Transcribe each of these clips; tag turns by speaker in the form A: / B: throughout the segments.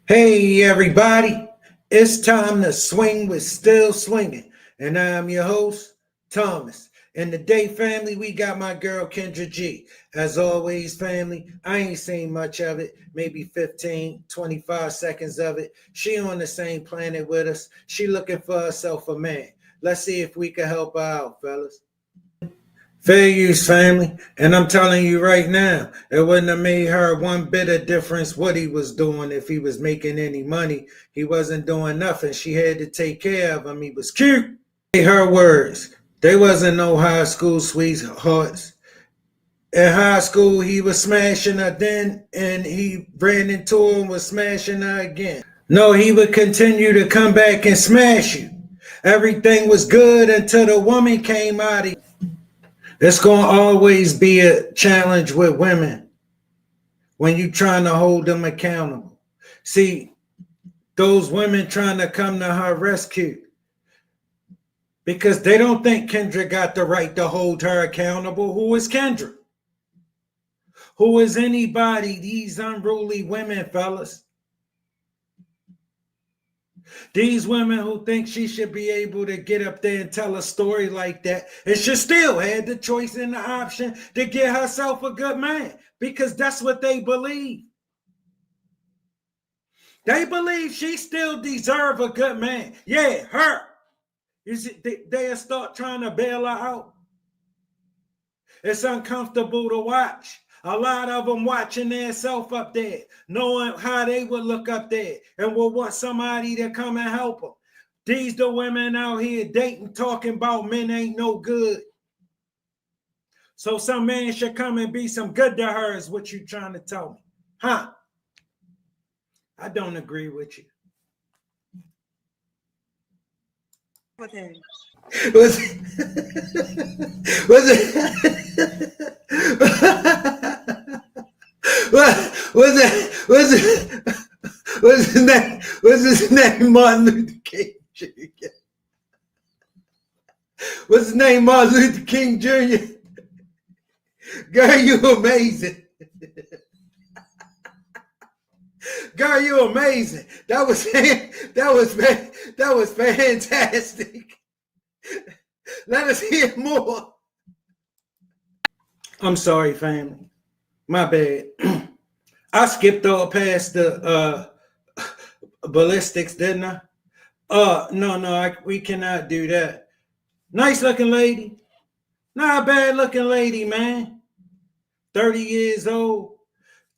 A: Hey everybody, it's time to swing with Still Swinging, and I'm your host, Thomas. In the day family, we got my girl Kendra G. As always, family, I ain't seen much of it, maybe 15, 25 seconds of it. She on the same planet with us. She looking for herself a man. Let's see if we can help her out, fellas. Fair use, family. And I'm telling you right now, it wouldn't have made her one bit of difference what he was doing if he was making any money. He wasn't doing nothing. She had to take care of him. He was cute. Her words. They wasn't no high school sweethearts. In high school, he was smashing her then, and he ran into her and was smashing her again. No, he would continue to come back and smash you. Everything was good until the woman came out of. It's going to always be a challenge with women when you're trying to hold them accountable. See, those women trying to come to her rescue because they don't think Kendra got the right to hold her accountable. Who is Kendra? Who is anybody? These unruly women, fellas. These women who think she should be able to get up there and tell a story like that, and she still had the choice and the option to get herself a good man because that's what they believe. They believe she still deserves a good man. Yeah, her. They'll start trying to bail her out. It's uncomfortable to watch. A lot of them watching themselves up there, knowing how they would look up there and will want somebody to come and help them. These the women out here dating, talking about men ain't no good. So some man should come and be some good to her is what you trying to tell me. Huh? I don't agree with you.
B: Okay.
A: Was it was his name Martin Luther King Jr.? What's his name? Martin Luther King Jr. Girl, you amazing. Girl, you amazing. That was fantastic. Let us hear more. I'm sorry, family. My bad. I skipped all past the ballistics, didn't I? No, we cannot do that. Nice looking lady. Not a bad looking lady, man. 30 years old,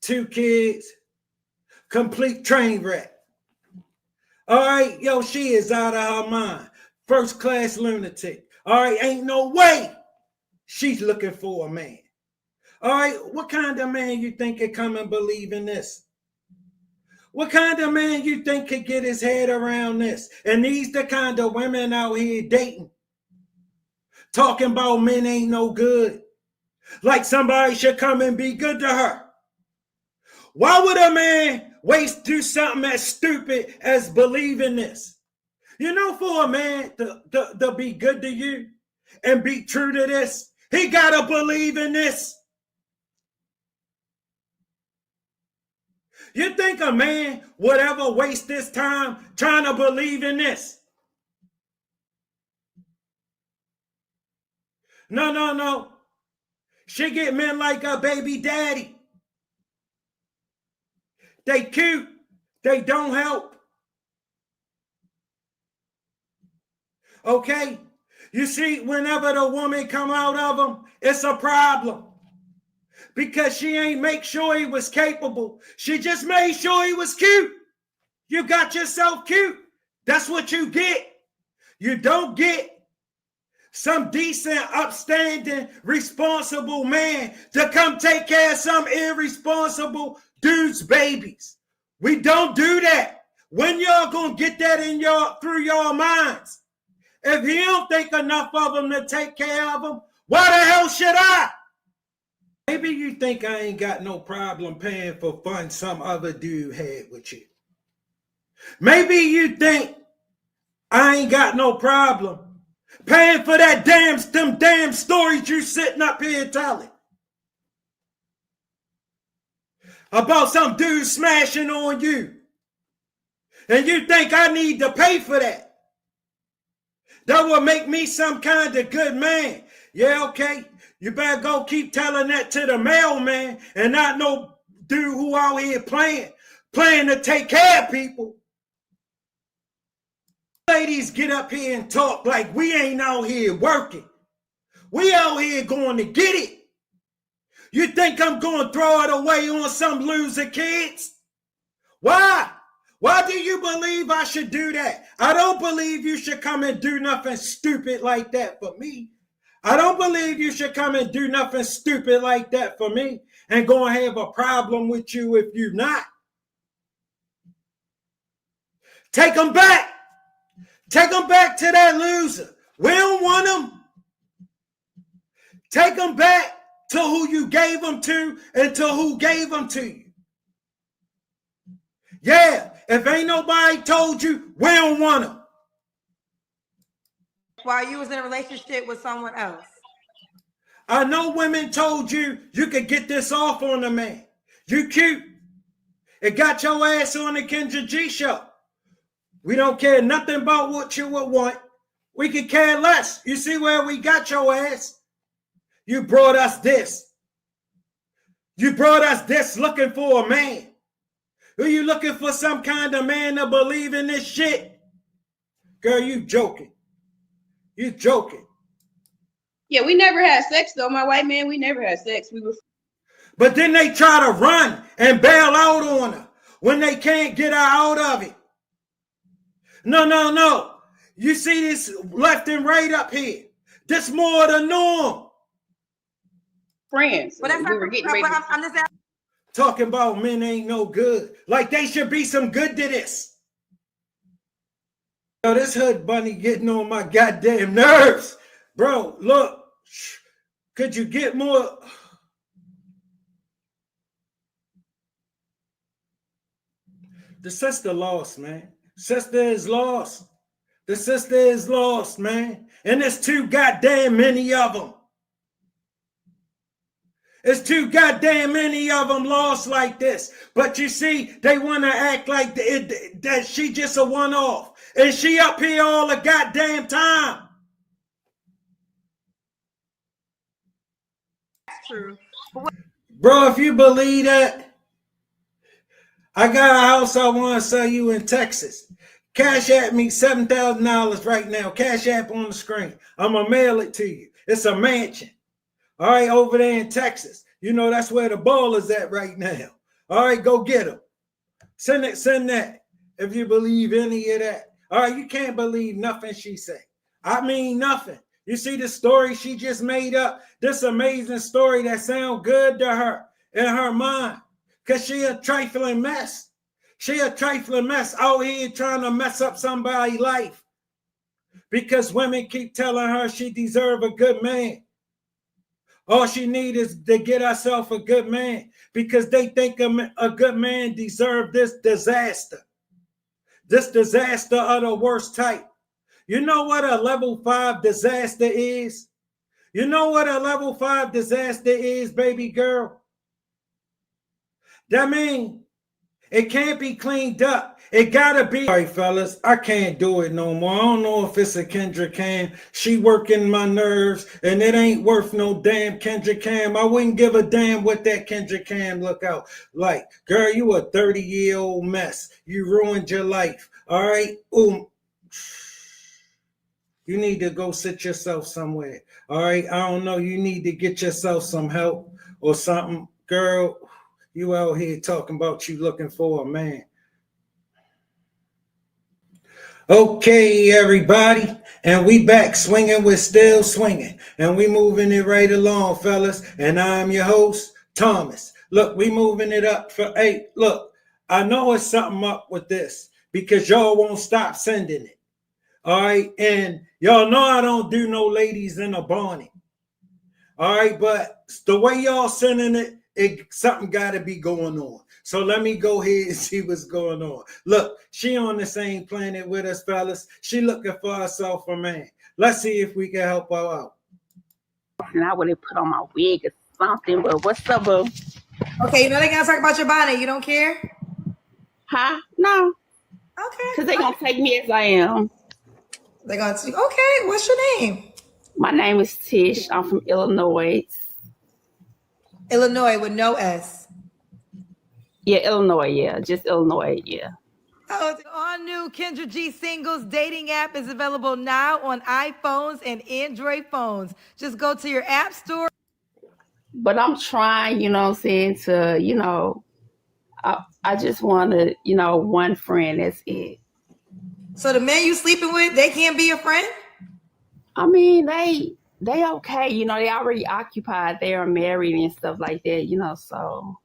A: 2 kids, complete train wreck. All right, yo, she is out of her mind. First class lunatic. All right, ain't no way she's looking for a man. All right, what kind of man you think could come and believe in this? What kind of man you think could get his head around this? And these the kind of women out here dating. Talking about men ain't no good. Like somebody should come and be good to her. Why would a man do something as stupid as believing this? You know, for a man to be good to you and be true to this, he gotta believe in this. You think a man would ever waste his time trying to believe in this? No. She get men like her baby daddy. They cute. They don't help. Okay? You see, whenever the woman come out of him, it's a problem. Because she ain't make sure he was capable. She just made sure he was cute. You got yourself cute. That's what you get. You don't get some decent, upstanding, responsible man to come take care of some irresponsible dude's babies. We don't do that. When y'all gonna get that through your minds? If he don't think enough of them to take care of them, why the hell should I? Maybe you think I ain't got no problem paying for fun some other dude had with you. Maybe you think I ain't got no problem paying for them damn stories you sitting up here telling. About some dude smashing on you. And you think I need to pay for that? That will make me some kind of good man. Yeah, okay. You better go keep telling that to the mailman and not no dude who out here playing to take care of people. Ladies get up here and talk like we ain't out here working. We out here going to get it. You think I'm going to throw it away on some loser kids? Why? Why do you believe I should do that? I don't believe you should come and do nothing stupid like that for me. I don't believe you should come and do nothing stupid like that for me and go and have a problem with you if you're not. Take them back. Take them back to that loser. We don't want them. Take them back to who you gave them to and to who gave them to you. Yeah, if ain't nobody told you, we don't want them.
B: While you was in a relationship with someone else.
A: I know women told you you could get this off on a man. You cute. It got your ass on the Kendra G show. We don't care nothing about what you would want. We could care less. You see where we got your ass? You brought us this. You brought us this looking for a man. Are you looking for some kind of man to believe in this shit? Girl, you joking. You joking.
C: Yeah, we never had sex though. My white man, we never had sex. We were.
A: But then they try to run and bail out on her when they can't get her out of it. No. You see this left and right up here. This more the norm.
C: Friends.
B: But that's
C: we were getting ready.
B: I'm just asking.
A: Talking about men ain't no good. Like they should be some good to this. Yo, this hood bunny getting on my goddamn nerves. Bro, look. Could you get more? The sister lost, man. Sister is lost. The sister is lost, man. And there's too goddamn many of them. It's too goddamn many of them lost like this. But you see, they want to act like that she just a one-off. And she up here all the goddamn time.
B: That's true.
A: Bro, if you believe that, I got a house I want to sell you in Texas. Cash App me $7,000 right now. Cash App on the screen. I'm going to mail it to you. It's a mansion. All right, over there in Texas. You know, that's where the ball is at right now. All right, go get them. Send that if you believe any of that. All right, you can't believe nothing she say. I mean nothing. You see the story she just made up? This amazing story that sound good to her in her mind. Because she a trifling mess. She a trifling mess out here trying to mess up somebody's life. Because women keep telling her she deserve a good man. All she needs is to get herself a good man. Because they think a good man deserves this disaster. This disaster of the worst type. You know what a level 5 disaster is? You know what a level 5 disaster is, baby girl? That means it can't be cleaned up. It gotta be. All right, fellas, I can't do it no more. I don't know if it's a Kendra Cam. She working my nerves, and it ain't worth no damn Kendra Cam. I wouldn't give a damn what that Kendra Cam look out like. Girl, you a 30-year-old mess. You ruined your life. All right? You need to go sit yourself somewhere. All right? I don't know. You need to get yourself some help or something. Girl, you out here talking about you looking for a man. Okay, everybody. And we back swinging with Still Swinging. And we moving it right along, fellas. And I'm your host, Thomas. Look, we moving it up for 8. Look, I know it's something up with this because y'all won't stop sending it. All right. And y'all know I don't do no ladies in a bonnet. All right. But the way y'all sending it, something got to be going on. So let me go ahead and see what's going on. Look, she on the same planet with us, fellas. She looking for herself a man. Let's see if we can help her out.
C: And I would have put on my wig or something, but what's up, boo?
B: Okay, you know they gotta talk about your bonnet. You don't care?
C: Huh? No. Because they're going to take me as I am.
B: They're going to, okay, what's your name?
C: My name is Tish. I'm from Illinois.
B: Illinois with no S.
C: Yeah, Illinois, yeah. Just Illinois, yeah.
B: Oh, the all-new Kendra G singles dating app is available now on iPhones and Android phones. Just go to your app store.
C: But I'm trying, you know what I'm saying, to, you know, I just want to, you know, one friend, that's it.
B: So the men you sleeping with, they can't be your friend?
C: I mean, they okay, you know, they already occupied, they are married and stuff like that, you know, so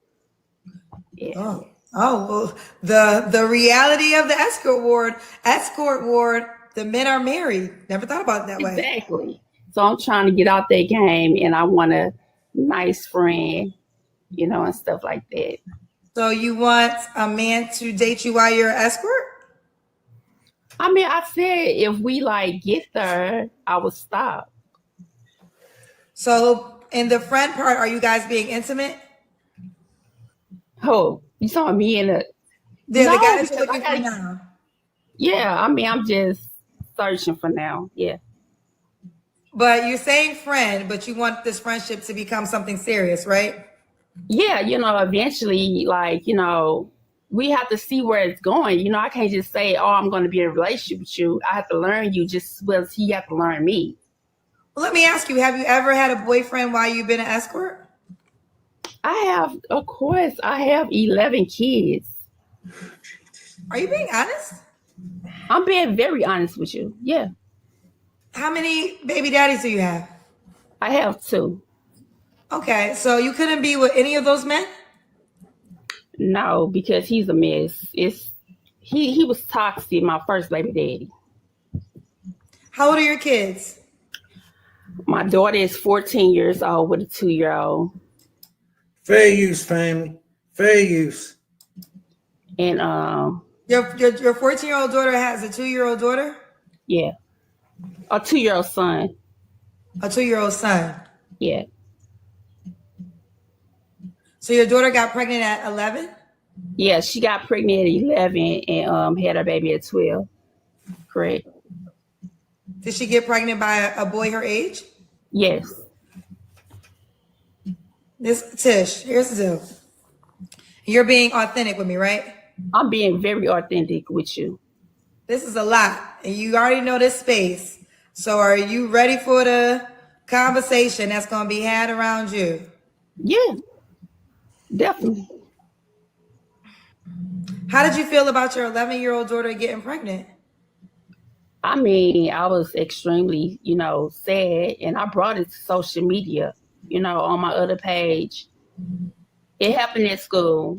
C: yeah.
B: Oh, well, the reality of the escort ward, the men are married. Never thought about it that way.
C: Exactly. So I'm trying to get out that game, and I want a nice friend, you know, and stuff like that.
B: So you want a man to date you while you're an escort?
C: I mean, I said if we like get there, I would stop.
B: So in the friend part, are you guys being intimate?
C: Oh, you saw me in a
B: The
C: No,
B: guy that
C: because
B: you're looking for now.
C: yeah, I mean, I'm just searching for now. Yeah.
B: But you're saying friend, but you want this friendship to become something serious, right?
C: Yeah, you know, eventually, like, you know, we have to see where it's going. You know, I can't just say, oh, I'm going to be in a relationship with you. I have to learn you just as well as he have to learn me.
B: Well, let me ask you, have you ever had a boyfriend while you've been an escort?
C: I have, of course, I have 11 kids.
B: Are you being honest?
C: I'm being very honest with you. Yeah.
B: How many baby daddies do you have?
C: I have 2.
B: Okay, so you couldn't be with any of those men?
C: No, because he's a mess. He was toxic, my first baby daddy.
B: How old are your kids?
C: My daughter is 14 years old with a 2-year-old.
A: Fair use, family. Fair use.
C: And
B: Your 14-year-old daughter has a 2-year-old daughter?
C: yeah. A 2-year-old son.
B: A 2-year-old son.
C: Yeah.
B: So your daughter got pregnant at 11?
C: Yeah, she got pregnant at 11 and had her baby at 12. Correct.
B: Did she get pregnant by a boy her age?
C: Yes.
B: Tish, here's the deal. You're being authentic with me, right?
C: I'm being very authentic with you.
B: This is a lot, and you already know this space. So are you ready for the conversation that's going to be had around you?
C: Yeah, definitely.
B: How did you feel about your 11-year-old daughter getting pregnant?
C: I mean, I was extremely, you know, sad, and I brought it to social media, you know, on my other page. It happened at school.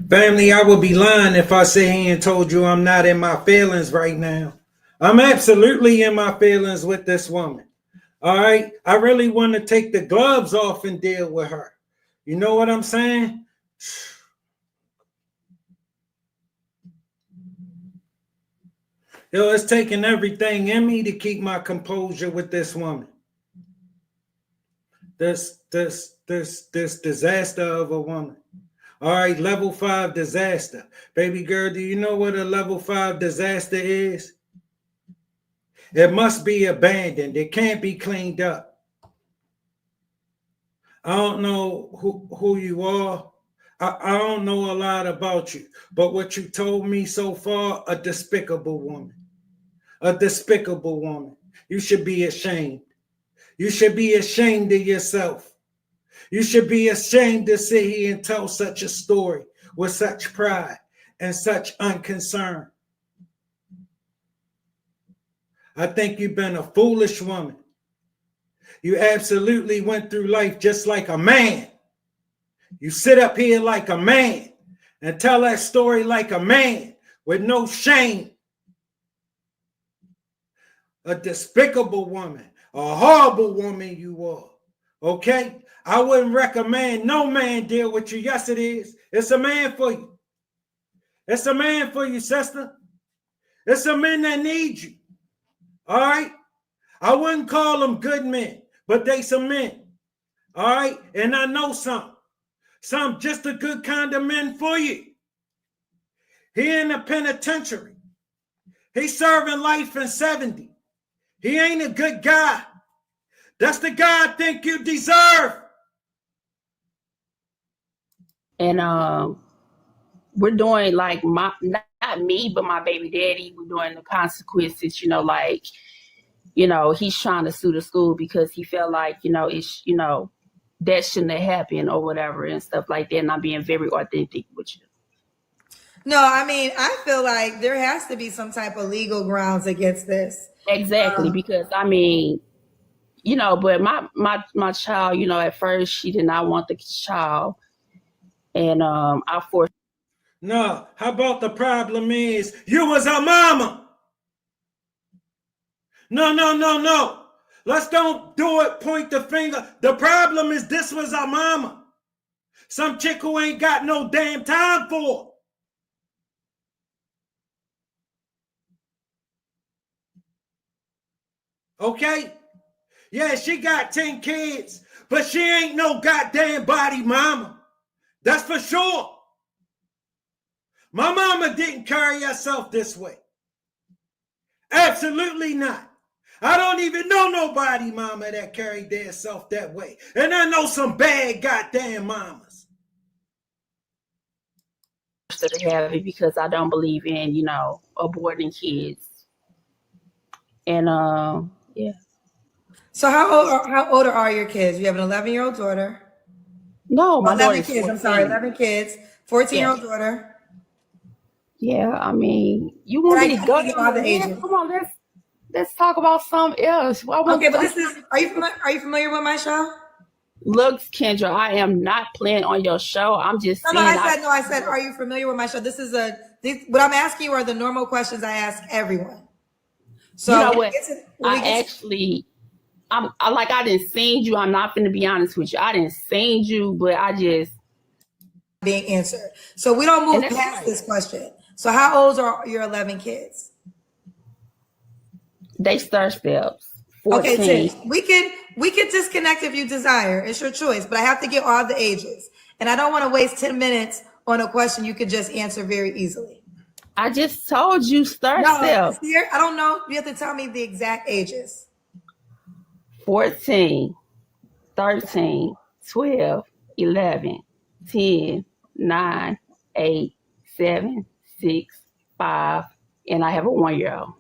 A: Family, I would be lying if I say he and told you I'm not in my feelings right now. I'm absolutely in my feelings with this woman. All right. I really want to take the gloves off and deal with her. You know what I'm saying? Yo, it's taking everything in me to keep my composure with this woman. This disaster of a woman. All right, level 5 disaster. Baby girl, do you know what a level 5 disaster is? It must be abandoned. It can't be cleaned up. I don't know who you are. I don't know a lot about you. But what you told me so far, a despicable woman. A despicable woman. You should be ashamed. You should be ashamed of yourself. You should be ashamed to sit here and tell such a story with such pride and such unconcern. I think you've been a foolish woman. You absolutely went through life just like a man. You sit up here like a man and tell that story like a man with no shame. A despicable woman, a horrible woman you are. Okay? I wouldn't recommend no man deal with you. Yes, it is. It's a man for you. It's a man for you, sister. It's a man that needs you. All right? I wouldn't call them good men, but they some men. All right? And I know something. Some just a good kind of men for you. He in the penitentiary. He's serving life in 70. He ain't a good guy. That's the guy I think you deserve.
C: And we're doing like not me, but my baby daddy. We're doing the consequences. He's trying to sue the school because he felt like that shouldn't have happened or whatever and stuff like that. And I'm being very authentic with you.
B: No, I mean, I feel like there has to be some type of legal grounds against this.
C: Exactly, because I mean, but my child, at first she did not want the child, and I forced.
A: No, how about the problem is you was a mama? No. Let's don't do it, point the finger. The problem is this was our mama. Some chick who ain't got no damn time for. Okay? Yeah, she got 10 kids, but she ain't no goddamn body mama. That's for sure. My mama didn't carry herself this way. Absolutely not. I don't even know nobody mama that carried their self that way. And I know some bad goddamn mamas.
C: To have it because I don't believe in, aborting kids. And yeah.
B: So how old are your kids? You have an 11-year-old daughter.
C: No, my
B: 11 kids. 14. I'm sorry, 11 kids. 14-year-old daughter.
C: Yeah, I mean, you want me to go to all the ages? Come on, let's talk about something else.
B: Okay, but are you familiar with my show?
C: Look, Kendra, I am not playing on your show. I'm just saying.
B: I said, are you familiar with my show? What I'm asking you are the normal questions I ask everyone. So
C: you know what? I didn't sing you. I'm not going to be honest with you. I didn't sing you, but I just
B: being answered. So we don't move past this question. So how old are your 11 kids?
C: They start steps. 14.
B: Okay, Tish, we can disconnect if you desire. It's your choice, but I have to get all the ages. And I don't want to waste 10 minutes on a question you could just answer very easily.
C: I just told you start steps.
B: I don't know. You have to tell me the exact ages.
C: 14, 13, 12, 11, 10, 9, 8, 7, 6, 5, and I have a 1-year-old.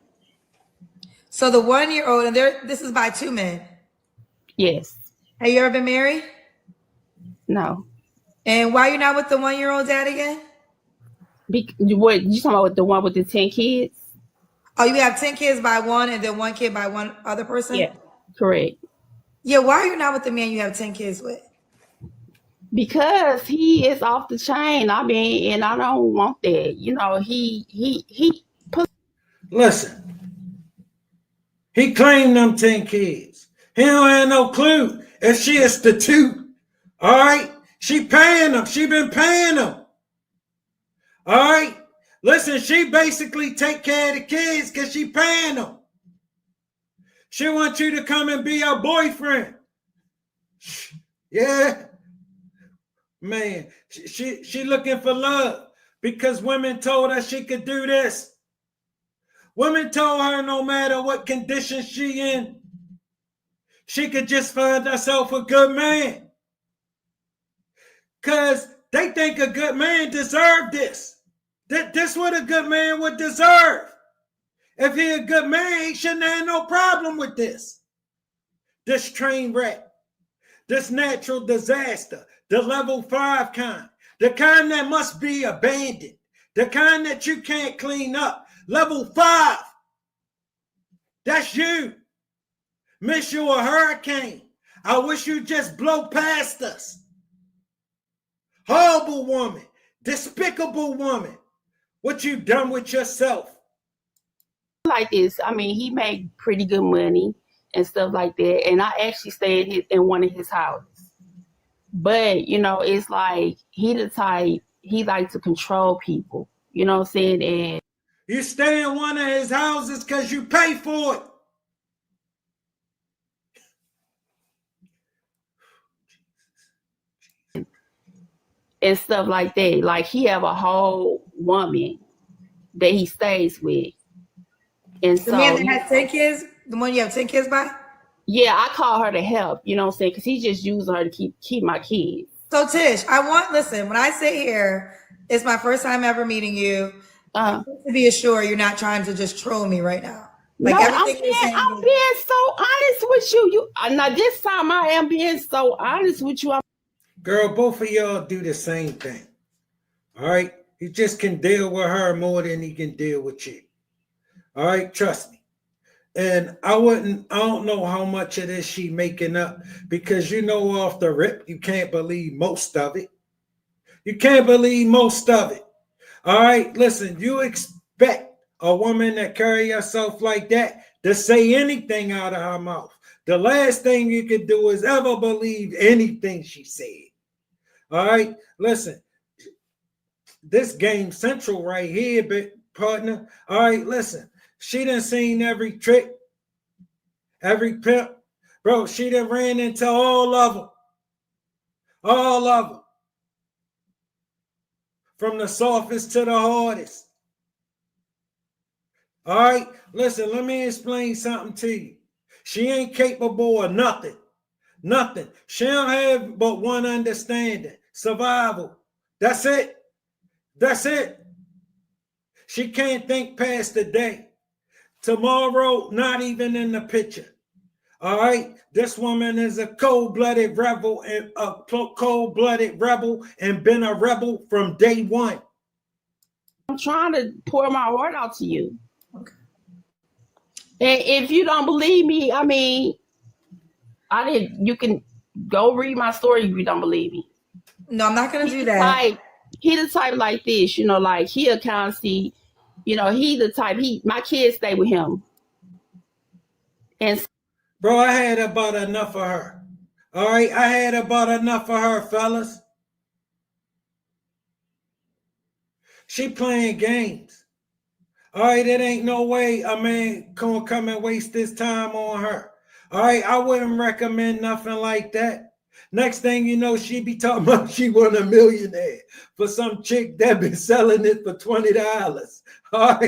B: So the 1-year-old, and this is by 2 men.
C: Yes.
B: Have you ever been married?
C: No.
B: And why are you not with the 1-year-old dad again?
C: What you talking about with the one with the 10 kids?
B: Oh, you have 10 kids by one and then 1 kid by one other person?
C: Yeah, correct.
B: Yeah, why are you not with the man you have 10 kids with?
C: Because he is off the chain. I mean, and I don't want that. He
A: Listen. He claimed them 10 kids. He don't have no clue if she is the 2. All right? She paying them. She been paying them. All right? Listen, she basically take care of the kids because she paying them. She wants you to come and be her boyfriend. Yeah. Man, she looking for love because women told her she could do this. Women told her no matter what condition she in, she could just find herself a good man. Because they think a good man deserved this. This what a good man would deserve. If he a good man, he shouldn't have no problem with this. This train wreck, this natural disaster, the level 5 kind, the kind that must be abandoned, the kind that you can't clean up. Level 5. That's you. Miss you a hurricane. I wish you just blow past us. Horrible woman. Despicable woman. What you done with yourself?
C: Like this. I mean, he made pretty good money and stuff like that. And I actually stayed in one of his houses. But, it's like he the type, he like to control people. You know what I'm saying? And
A: you stay in one of his houses because you pay for it.
C: and stuff like that. Like he have a whole woman that he stays with. And
B: The man
C: so,
B: that has 10 kids, the one you have 10 kids by?
C: yeah, I call her to help, you know what I'm saying? Because he's just using her to keep my kids.
B: So Tish, listen, when I sit here, it's my first time ever meeting you. I want to be assured you're not trying to just troll me right now. Like
C: No,
B: everything you're saying.
C: I'm being so honest with you. Now this time I am being so honest with you.
A: Girl, both of y'all do the same thing. All right? He just can deal with her more than he can deal with you. All right? Trust me. And I don't know how much of this she making up, because you know off the rip, you can't believe most of it. You can't believe most of it. All right? Listen, you expect a woman that carry herself like that to say anything out of her mouth. The last thing you could do is ever believe anything she said. All right? Listen, this game central right here, big partner. All right, listen. She done seen every trick, every pimp. Bro, she done ran into all of them. All of them. From the softest to the hardest. All right, listen, let me explain something to you. She ain't capable of nothing. Nothing. She don't have but one understanding: survival. That's it. That's it. She can't think past the day. Tomorrow, not even in the picture. All right, this woman is a cold-blooded rebel and been a rebel from day one.
C: I'm trying to pour my heart out to you. Okay. And if you don't believe me, I mean, you can go read my story if you don't believe me.
B: No, I'm not gonna do that.
C: He the type like this, you know, like he'll kind of see, you know, he the type, my kids stay with him. And
A: bro, I had about enough of her. All right, I had about enough of her, fellas. She playing games. All right, it ain't no way a man gonna come and waste his time on her. All right, I wouldn't recommend nothing like that. Next thing you know, she be talking about she won $1 millionaire for some chick that been selling it for $20. All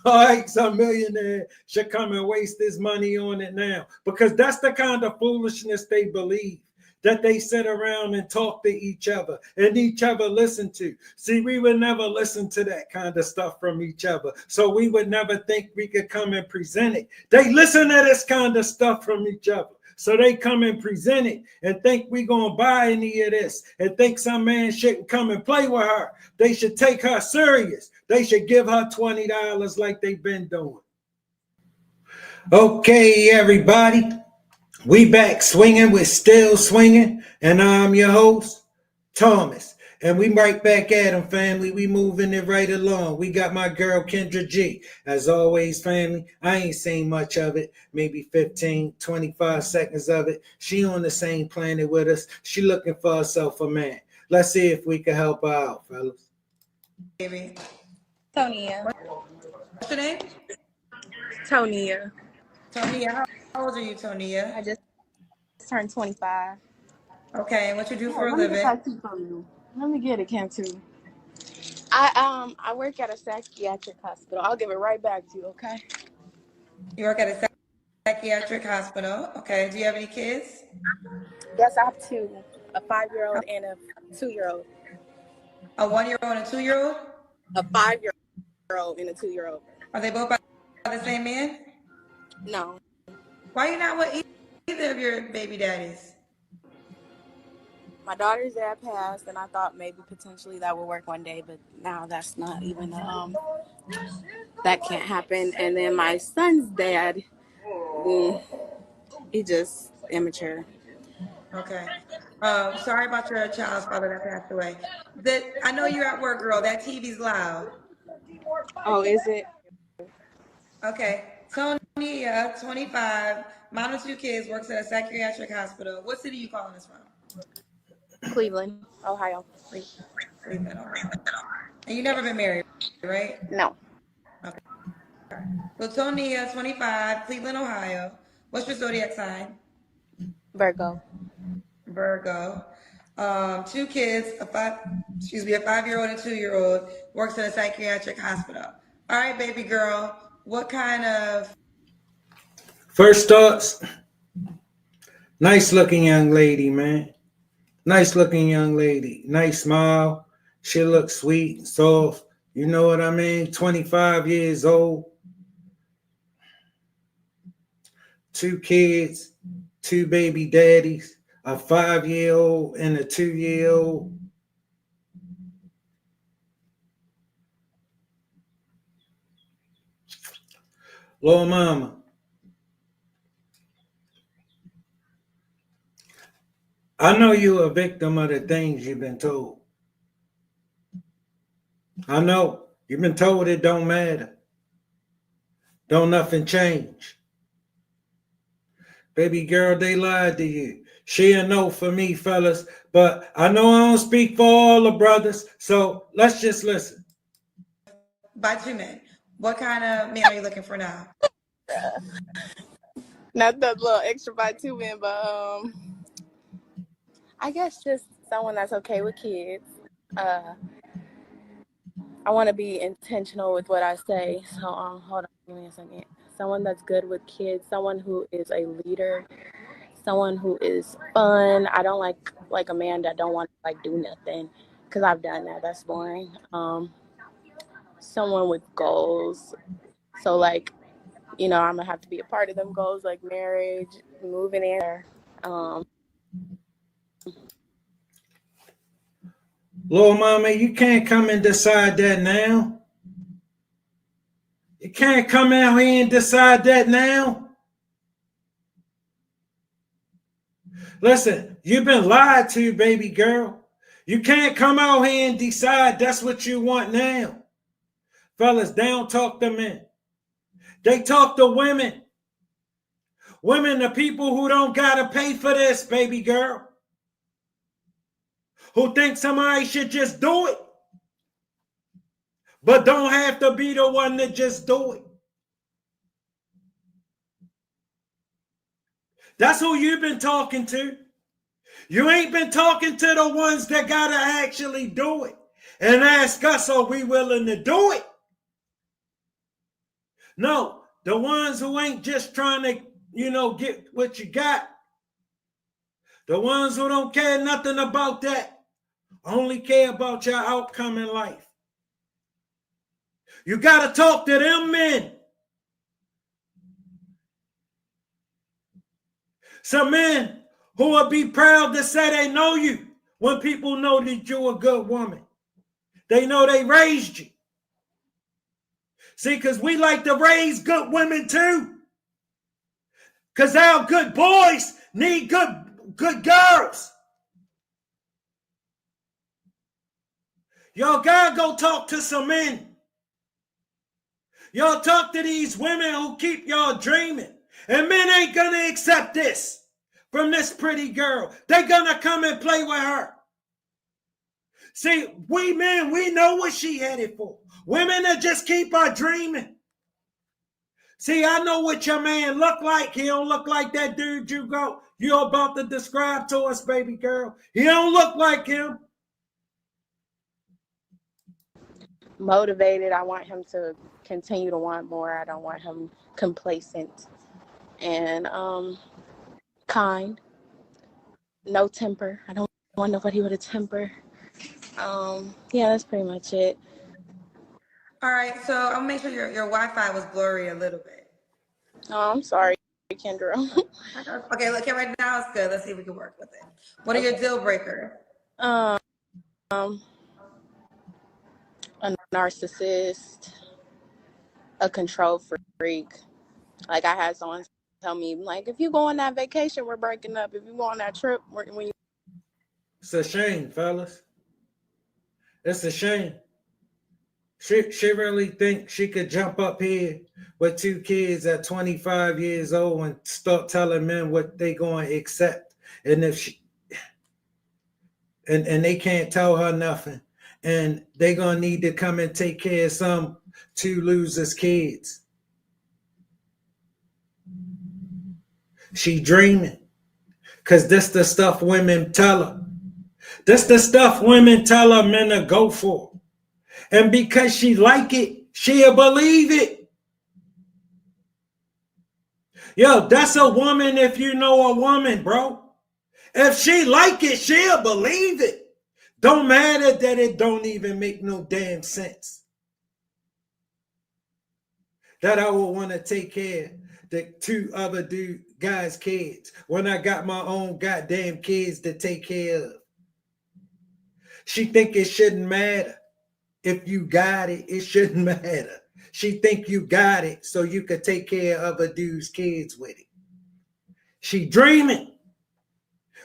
A: right, some millionaire should come and waste his money on it now, because that's the kind of foolishness they believe, that they sit around and talk to each other and each other listen to. See, we would never listen to that kind of stuff from each other, so we would never think we could come and present it. They listen to this kind of stuff from each other, so they come and present it and think we gonna buy any of this and think some man shouldn't come and play with her. They should take her serious. They should give her $20 like they've been doing. Okay, everybody. We back swinging with Still Swinging, and I'm your host, Thomas. And we right back at them, family. We moving it right along. We got my girl, Kendra G. As always, family, I ain't seen much of it. Maybe 15, 25 seconds of it. She on the same planet with us. She looking for herself a man. Let's see if we can help her out, fellas.
B: Baby.
D: Tonia.
B: What's your name?
D: Tonia.
B: Tonia, how old are you, Tonia?
D: I just turned 25.
B: Okay, and what you do for a
C: let me
B: living?
C: get that too from you. Let me get it, Kim, too.
D: I work at a psychiatric hospital. I'll give it right back to you, okay?
B: You work at a psychiatric hospital. Okay, do you have any kids?
D: Yes, I have two, a 5-year-old and a 2-year-old.
B: A 1-year-old and a 2-year-old?
D: A 5-year-old and a 2-year-old.
B: Are they both by the same man?
D: No.
B: Why are you not with either of your baby daddies?
D: My daughter's dad passed, and I thought maybe potentially that would work one day, but now that's not even, that can't happen. And then my son's dad, he just immature.
B: Okay. Sorry about your child's father that passed away. I know you're at work, girl. That TV's loud.
D: Oh, is it?
B: Okay. Tonia, 25, mom of 2 kids, works at a psychiatric hospital. What city are you calling us from?
D: Cleveland, Ohio.
B: Cleveland, Ohio. And you've never been married, right?
D: No.
B: Okay. So Tonia, 25, Cleveland, Ohio. What's your zodiac sign?
D: Virgo.
B: Virgo. 2 kids, a 5-year-old and a 2-year-old, works in a psychiatric hospital. All right, baby girl, what kind of...
A: First thoughts, nice looking young lady, man. Nice looking young lady. Nice smile. She looks sweet, soft. You know what I mean? 25 years old. 2 kids, 2 baby daddies, a 5-year-old and a 2-year-old. Little mama, I know you're a victim of the things you've been told. I know you've been told it don't matter. Don't nothing change. Baby girl, they lied to you. She a no for me, fellas, but I know I don't speak for all the brothers, so let's just listen.
B: By 2 men. What kind of man are you looking for now?
D: Not the little extra by 2 men, but I guess just someone that's okay with kids. I want to be intentional with what I say. So hold on, give me a second. Someone that's good with kids, someone who is a leader, someone who is fun. I don't like a man that don't want to like do nothing, because I've done that. That's boring. Someone with goals. So like, I'm gonna have to be a part of them goals, like marriage, moving in.
A: Little mama, you can't come and decide that now. You can't come out here and decide that now. Listen, you've been lied to, baby girl. You can't come out here and decide that's what you want now. Fellas, they don't talk to men. They talk to women. Women, the people who don't gotta pay for this, baby girl. Who think somebody should just do it, but don't have to be the one to just do it. That's who you've been talking to. You ain't been talking to the ones that gotta actually do it and ask us, are we willing to do it? No, the ones who ain't just trying to, get what you got. The ones who don't care nothing about that, only care about your outcome in life. You gotta talk to them men. Some men who will be proud to say they know you when people know that you're a good woman. They know they raised you. See, because we like to raise good women too. Because our good boys need good girls. Y'all gotta go talk to some men. Y'all talk to these women who keep y'all dreaming. And men ain't gonna accept this from this pretty girl. They're gonna come and play with her. See, we men, we know what she headed for. Women that just keep her dreaming. See, I know what your man look like. He don't look like that dude you're about to describe to us, baby girl. He don't look like him.
D: Motivated. I want him to continue to want more. I don't want him complacent. And kind. No temper. I don't want nobody with a temper. Yeah, that's pretty much it.
B: All right, so I'm gonna make sure your Wi-Fi was blurry a little bit.
D: Oh, I'm sorry, Kendra.
B: Okay, look, right now it's good. Let's see if we can work with it. What are your deal breakers?
D: A narcissist, a control freak. Like, I had someone tell me, like, if you go on that vacation, we're breaking up. If you go on that trip,
A: It's a shame, fellas. It's a shame. She really thinks she could jump up here with 2 kids at 25 years old and start telling men what they going to accept. And if she and they can't tell her nothing. And they going to need to come and take care of some 2 losers' kids. She dreaming. Because this the stuff women tell her. That's the stuff women tell her men to go for. And because she like it, she'll believe it. Yo, that's a woman if you know a woman, bro. If she like it, she'll believe it. Don't matter that it don't even make no damn sense. That I would want to take care of the two other guys' kids when I got my own goddamn kids to take care of. She think it shouldn't matter. If you got it, it shouldn't matter. She think you got it so you could take care of other dudes' kids with it. She dreaming.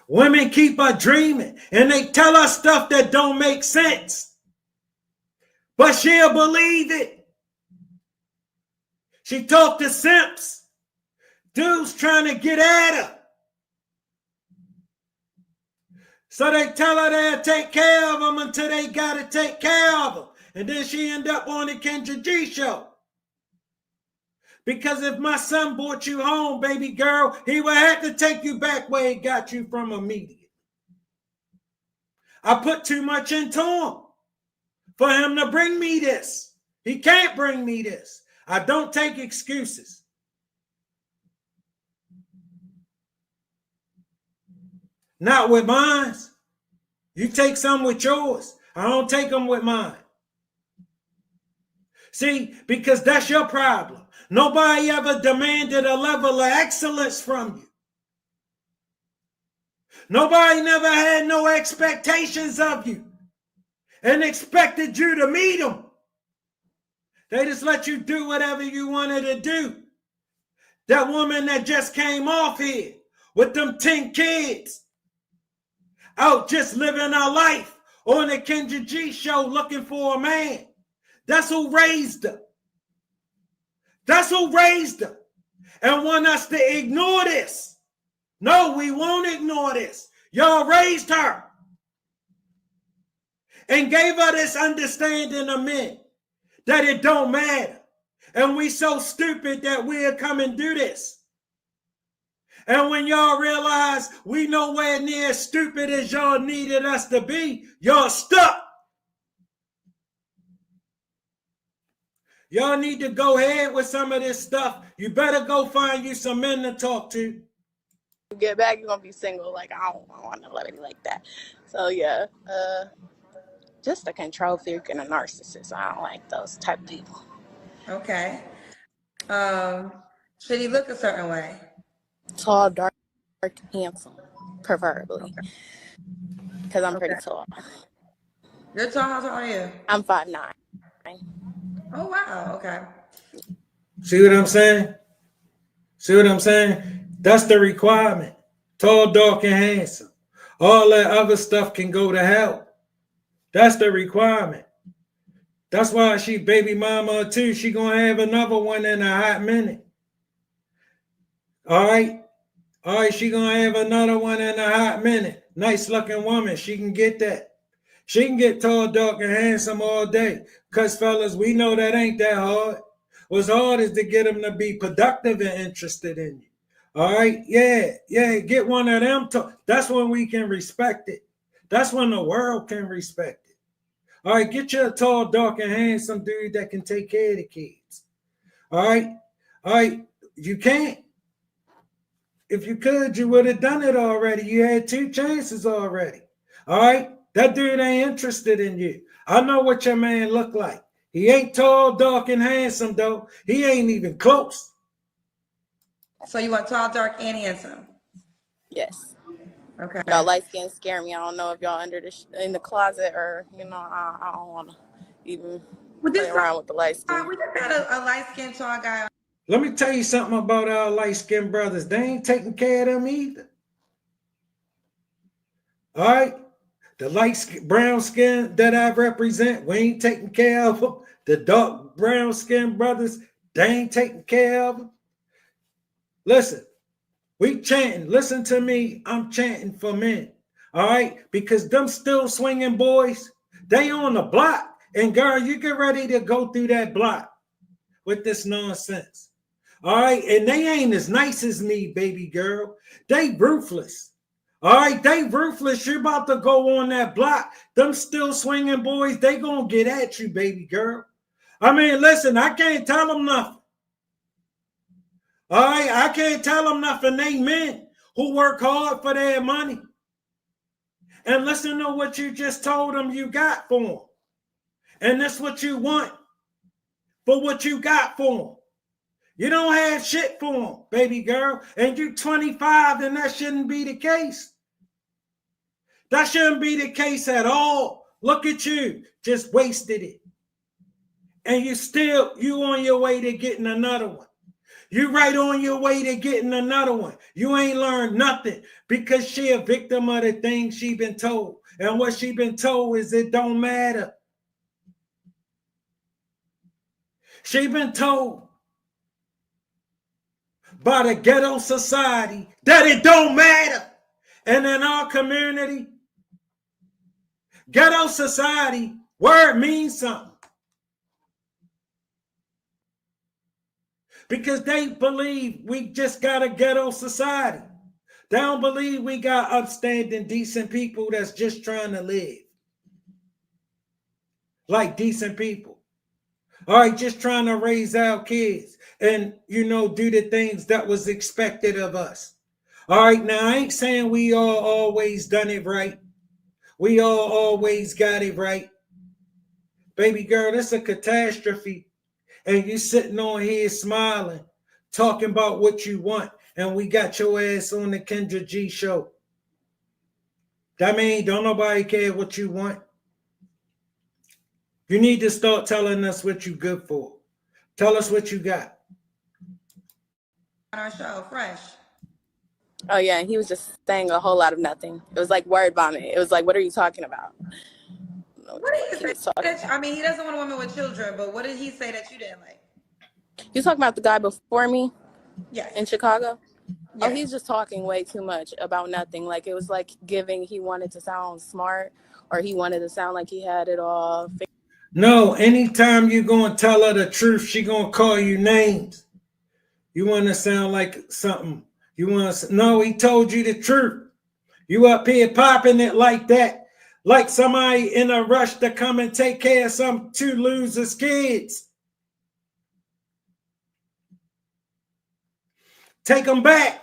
A: Women keep her dreaming and they tell her stuff that don't make sense. But she'll believe it. She talked to simps. Dudes trying to get at her. So they tell her they'll take care of them until they got to take care of them. And then she end up on the Kendra G show. Because if my son brought you home, baby girl, he would have to take you back where he got you from immediately. I put too much into him for him to bring me this. He can't bring me this. I don't take excuses. Not with mine. You take some with yours. I don't take them with mine. See, because that's your problem. Nobody ever demanded a level of excellence from you. Nobody never had no expectations of you and expected you to meet them. They just let you do whatever you wanted to do. That woman that just came off here with them 10 kids out just living her life on the Kendra G show looking for a man. That's who raised her. That's who raised her and want us to ignore this. No, we won't ignore this. Y'all raised her and gave her this understanding of men that it don't matter. And we so stupid that we'll come and do this. And when y'all realize we nowhere near as stupid as y'all needed us to be, y'all stuck. Y'all need to go ahead with some of this stuff. You better go find you some men to talk to.
D: Get back, you're gonna be single. Like I don't want nobody like that. So yeah, just a control freak and a narcissist. I don't like those type of people.
B: Okay. Should he look a certain way?
D: Tall, dark, handsome, preferably. Because I'm pretty tall.
B: You're tall. How tall are you?
D: I'm 5'9".
B: Oh wow. Okay.
A: See what I'm saying? See what I'm saying? That's the requirement. Tall, dark, and handsome. All that other stuff can go to hell. That's the requirement. That's why she baby mama too. She gonna have another one in a hot minute. All right. She gonna have another one in a hot minute. Nice looking woman. She can get that. She can get tall, dark, and handsome all day. Because, fellas, we know that ain't that hard. What's hard is to get them to be productive and interested in you. All right? Yeah, get one of them. That's when we can respect it. That's when the world can respect it. All right? Get you a tall, dark, and handsome dude that can take care of the kids. All right? You can't. If you could, you would have done it already. You had 2 chances already. All right? That dude ain't interested in you. I know what your man look like. He ain't tall, dark, and handsome, though. He ain't even close.
B: So you want tall, dark, and handsome?
D: Yes.
B: Okay.
D: Y'all light skin scare me. I don't know if y'all under in the closet or, I don't want to even play around with the light skin.
B: We just got a light-skinned tall guy.
A: Let me tell you something about our light-skinned brothers. They ain't taking care of them either. All right? The light brown skin that I represent, we ain't taking care of them. The dark brown skin brothers, they ain't taking care of them. Listen, we chanting. Listen to me. I'm chanting for men. All right? Because them still swinging boys, they on the block. And girl, you get ready to go through that block with this nonsense. All right? And they ain't as nice as me, baby girl. They ruthless. All right, they ruthless. You about to go on that block. Them still swinging boys, they gonna get at you, baby girl. I mean, listen, I can't tell them nothing. All right, I can't tell them nothing. They men who work hard for their money. And listen to what you just told them you got for them. And that's what you want for what you got for them. You don't have shit for them, baby girl. And you 25, then that shouldn't be the case. That shouldn't be the case at all. Look at you, just wasted it. And you on your way to getting another one. You right on your way to getting another one. You ain't learned nothing because she a victim of the things she been told. And what she been told is it don't matter. She been told by the ghetto society that it don't matter. And in our community, ghetto society, word means something. Because they believe we just got a ghetto society. They don't believe we got upstanding, decent people that's just trying to live. Like decent people. All right, just trying to raise our kids and, do the things that was expected of us. All right, now I ain't saying we all always done it right. We all always got it right. Baby girl, this a catastrophe. And you sitting on here smiling, talking about what you want. And we got your ass on the Kendra G show. That mean, don't nobody care what you want. You need to start telling us what you good for. Tell us what you got.
B: On our show, Fresh.
D: Oh, yeah, he was just saying a whole lot of nothing. It was like word vomit. It was like, what are you talking about?
B: What did he say? I mean, he doesn't want a woman with children, but what did he say that you didn't like?
D: You talking about the guy before me?
B: Yes.
D: In Chicago?
B: Yes.
D: Oh, he's just talking way too much about nothing. Like, it was like he wanted to sound smart, or he wanted to sound like he had it all.
A: No, anytime you're going to tell her the truth, she going to call you names. You want to sound like something. No, he told you the truth. You up here popping it like that. Like somebody in a rush to come and take care of some two losers' kids. Take them back.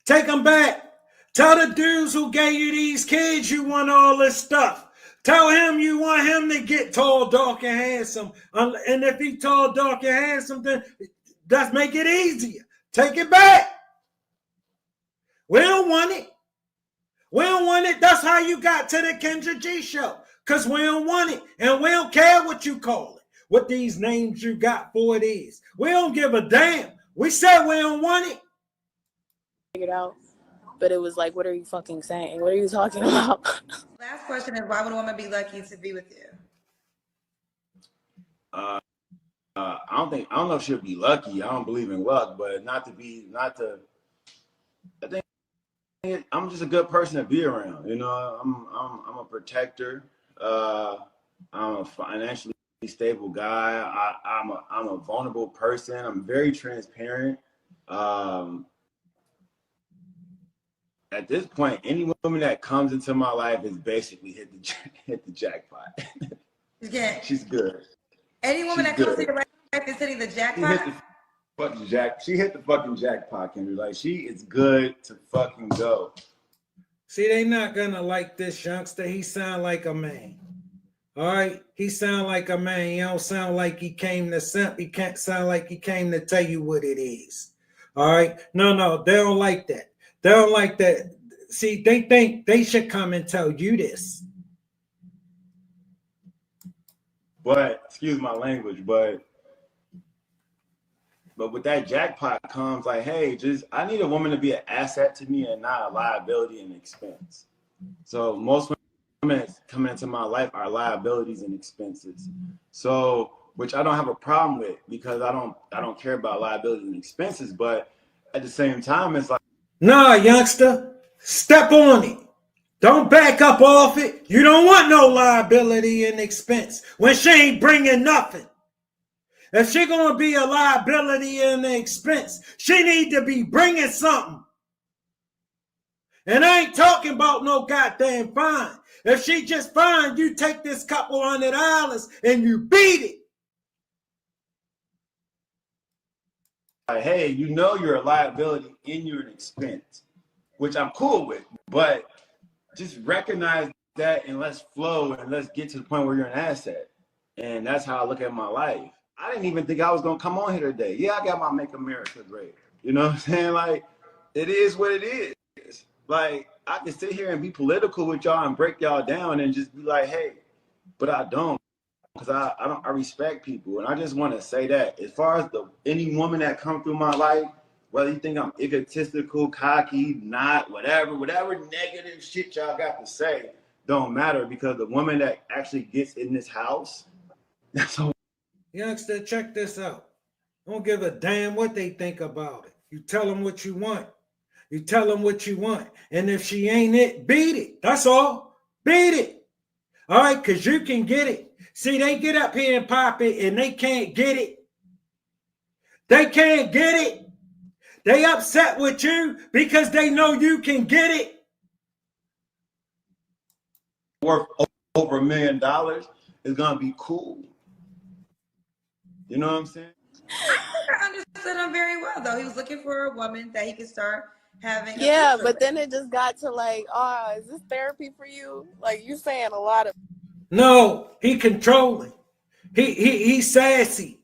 A: Take them back. Tell the dudes who gave you these kids you want all this stuff. Tell him you want him to get tall, dark, and handsome. And if he tall, dark, and handsome, then let's make it easier. Take it back. We don't want it. We don't want it. That's how you got to the Kendra G show. Because we don't want it. And we don't care what you call it. What these names you got for it is. We don't give a damn. We said we don't want it.
D: Figured out. But it was like, what are you fucking saying? What are you talking about?
B: Last question is, why would a woman be lucky to be with you?
E: I don't know if she'll be lucky. I don't believe in luck, but I think I'm just a good person to be around. I'm a protector. I'm a financially stable guy. I'm a vulnerable person. I'm very transparent. At this point, any woman that comes into my life is basically hit the jackpot.
B: Yeah.
E: She's good.
B: Any woman that comes to your life is hitting the jackpot?
E: She hit the fucking jackpot, Kendra. Like, she is good to fucking go.
A: See, they not gonna like this youngster. He sound like a man. All right? He sound like a man. He don't sound like he came to simp. He can't sound like he came to tell you what it is. All right? No, they don't like that. They don't like that. See, they think they should come and tell you this.
E: But, excuse my language, but with that jackpot comes like, hey, I need a woman to be an asset to me and not a liability and expense. So most women that come into my life are liabilities and expenses. So, which I don't have a problem with because I don't care about liabilities and expenses. But at the same time, it's like,
A: nah, youngster, step on it. Don't back up off it. You don't want no liability and expense when she ain't bringing nothing. If she gonna be a liability and an expense, she need to be bringing something. And I ain't talking about no goddamn fine. If she just fine, you take this couple $100 and you beat it.
E: Like, hey, you know you're a liability and you're an expense, which I'm cool with. But just recognize that and let's flow and let's get to the point where you're an asset. And that's how I look at my life. I didn't even think I was going to come on here today. Yeah, I got my Make America Great. You know what I'm saying? Like, it is what it is. Like, I can sit here and be political with y'all and break y'all down and just be like, hey, but I don't. Because I respect people. And I just want to say that as far as any woman that come through my life, whether you think I'm egotistical, cocky, not, whatever negative shit y'all got to say, don't matter, because the woman that actually gets in this house, that's all.
A: Youngster, check this out. Don't give a damn what they think about it. You tell them what you want. You tell them what you want. And if she ain't it, beat it. That's all. Beat it. All right, because you can get it. See, they get up here and pop it and they can't get it. They can't get it. They upset with you because they know you can get it.
E: Worth over $1 million is going to be cool. You know what I'm saying?
B: I understood him very well, though. He was looking for a woman that he could start having.
D: Yeah, but then it just got to like, oh, is this therapy for you? Like, you saying a lot of.
A: No, he controlling. He's sassy.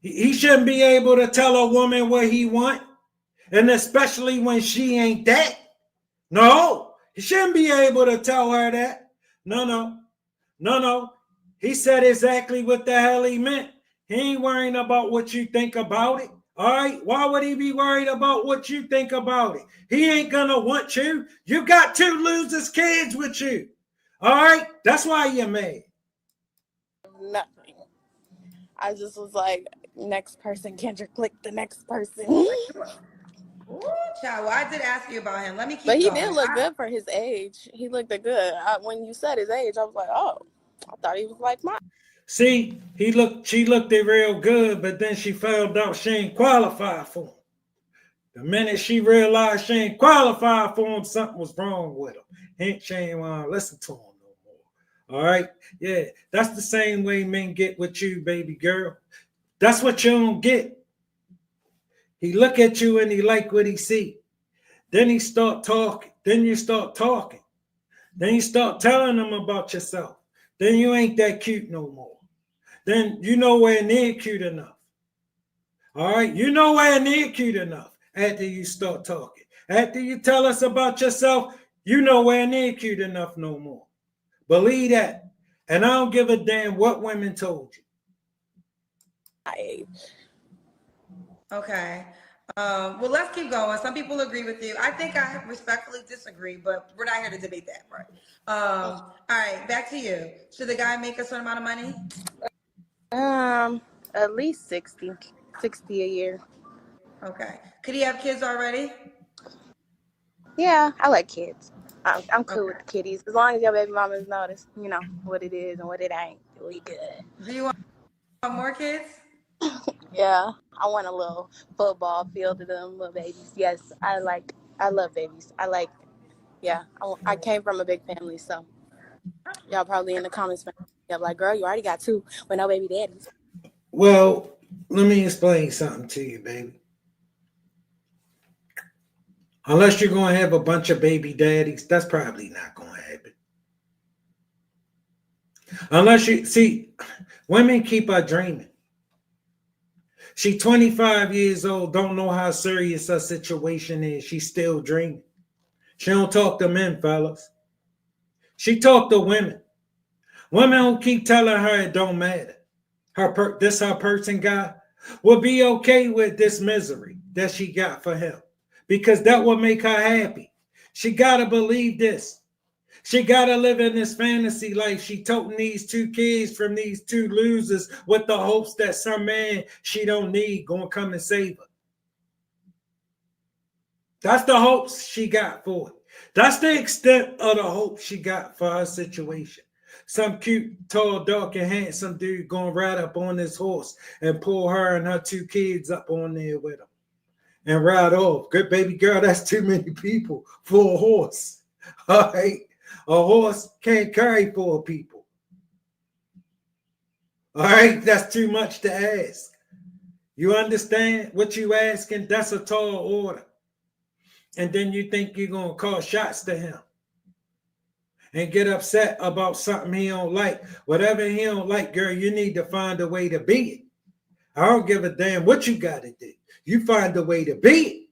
A: He shouldn't be able to tell a woman what he want, and especially when she ain't that. No, he shouldn't be able to tell her that. No. He said exactly what the hell he meant. He ain't worrying about what you think about it. All right? Why would he be worried about what you think about it? He ain't gonna want you. You got 2 losers kids with you. All right? That's why you're mad.
D: Nothing. I just was like, next person, Kendra, click the next person.
B: Ooh, child. Well, I did ask you about him. Let me keep
D: But he
B: going.
D: did look good for his age. He looked good. When you said his age, I was like, oh, I thought he was like mine.
A: See, she looked it real good, but then she found out she ain't qualified for him. The minute she realized she ain't qualified for him, something was wrong with him. She ain't want to listen to him no more. All right? Yeah, that's the same way men get with you, baby girl. That's what you don't get. He look at you and he like what he see. Then he start talking. Then you start talking. Then you start telling him about yourself. Then you ain't that cute no more. Then you nowhere near cute enough. All right? You nowhere near cute enough after you start talking. After you tell us about yourself, you nowhere near cute enough no more. Believe that. And I don't give a damn what women told you.
B: Okay. Well, let's keep going. Some people agree with you. I think I respectfully disagree, but we're not here to debate that part. All right, back to you. Should the guy make a certain amount of money?
D: At least 60 a year.
B: Okay. Could he have kids already?
D: Yeah, I like kids. I'm cool with the kiddies. As long as your baby mamas notice, you know, what it is and what it ain't. We good.
B: Do you want more kids?
D: Yeah, I want a little football field of them little babies. Yes, I love babies. I came from a big family, so y'all probably in the comments, yeah, like, girl, you already got 2 with no baby daddies.
A: Well, let me explain something to you, baby. Unless you're going to have a bunch of baby daddies, that's probably not going to happen. Unless you see, women keep her dreaming. She 25 years old, don't know how serious her situation is. She's still dreaming. She don't talk to men, fellas. She talk to women. Women who keep telling her it don't matter. Her person guy will be okay with this misery that she got for him, because that will make her happy. She gotta believe this. She gotta live in this fantasy life. She toting these 2 kids from these 2 losers with the hopes that some man she don't need gonna come and save her. That's the hopes she got for it. That's the extent of the hope she got for her situation. Some cute, tall, dark, and handsome dude gonna ride up on this horse and pull her and her 2 kids up on there with him. and ride off. Good baby girl, that's too many people for a horse. All right. A horse can't carry 4 people. All right, that's too much to ask. You understand what you asking? That's a tall order. And then you think you're going to call shots to him and get upset about something he don't like. Whatever he don't like, girl, you need to find a way to be it. I don't give a damn what you got to do. You find a way to be it.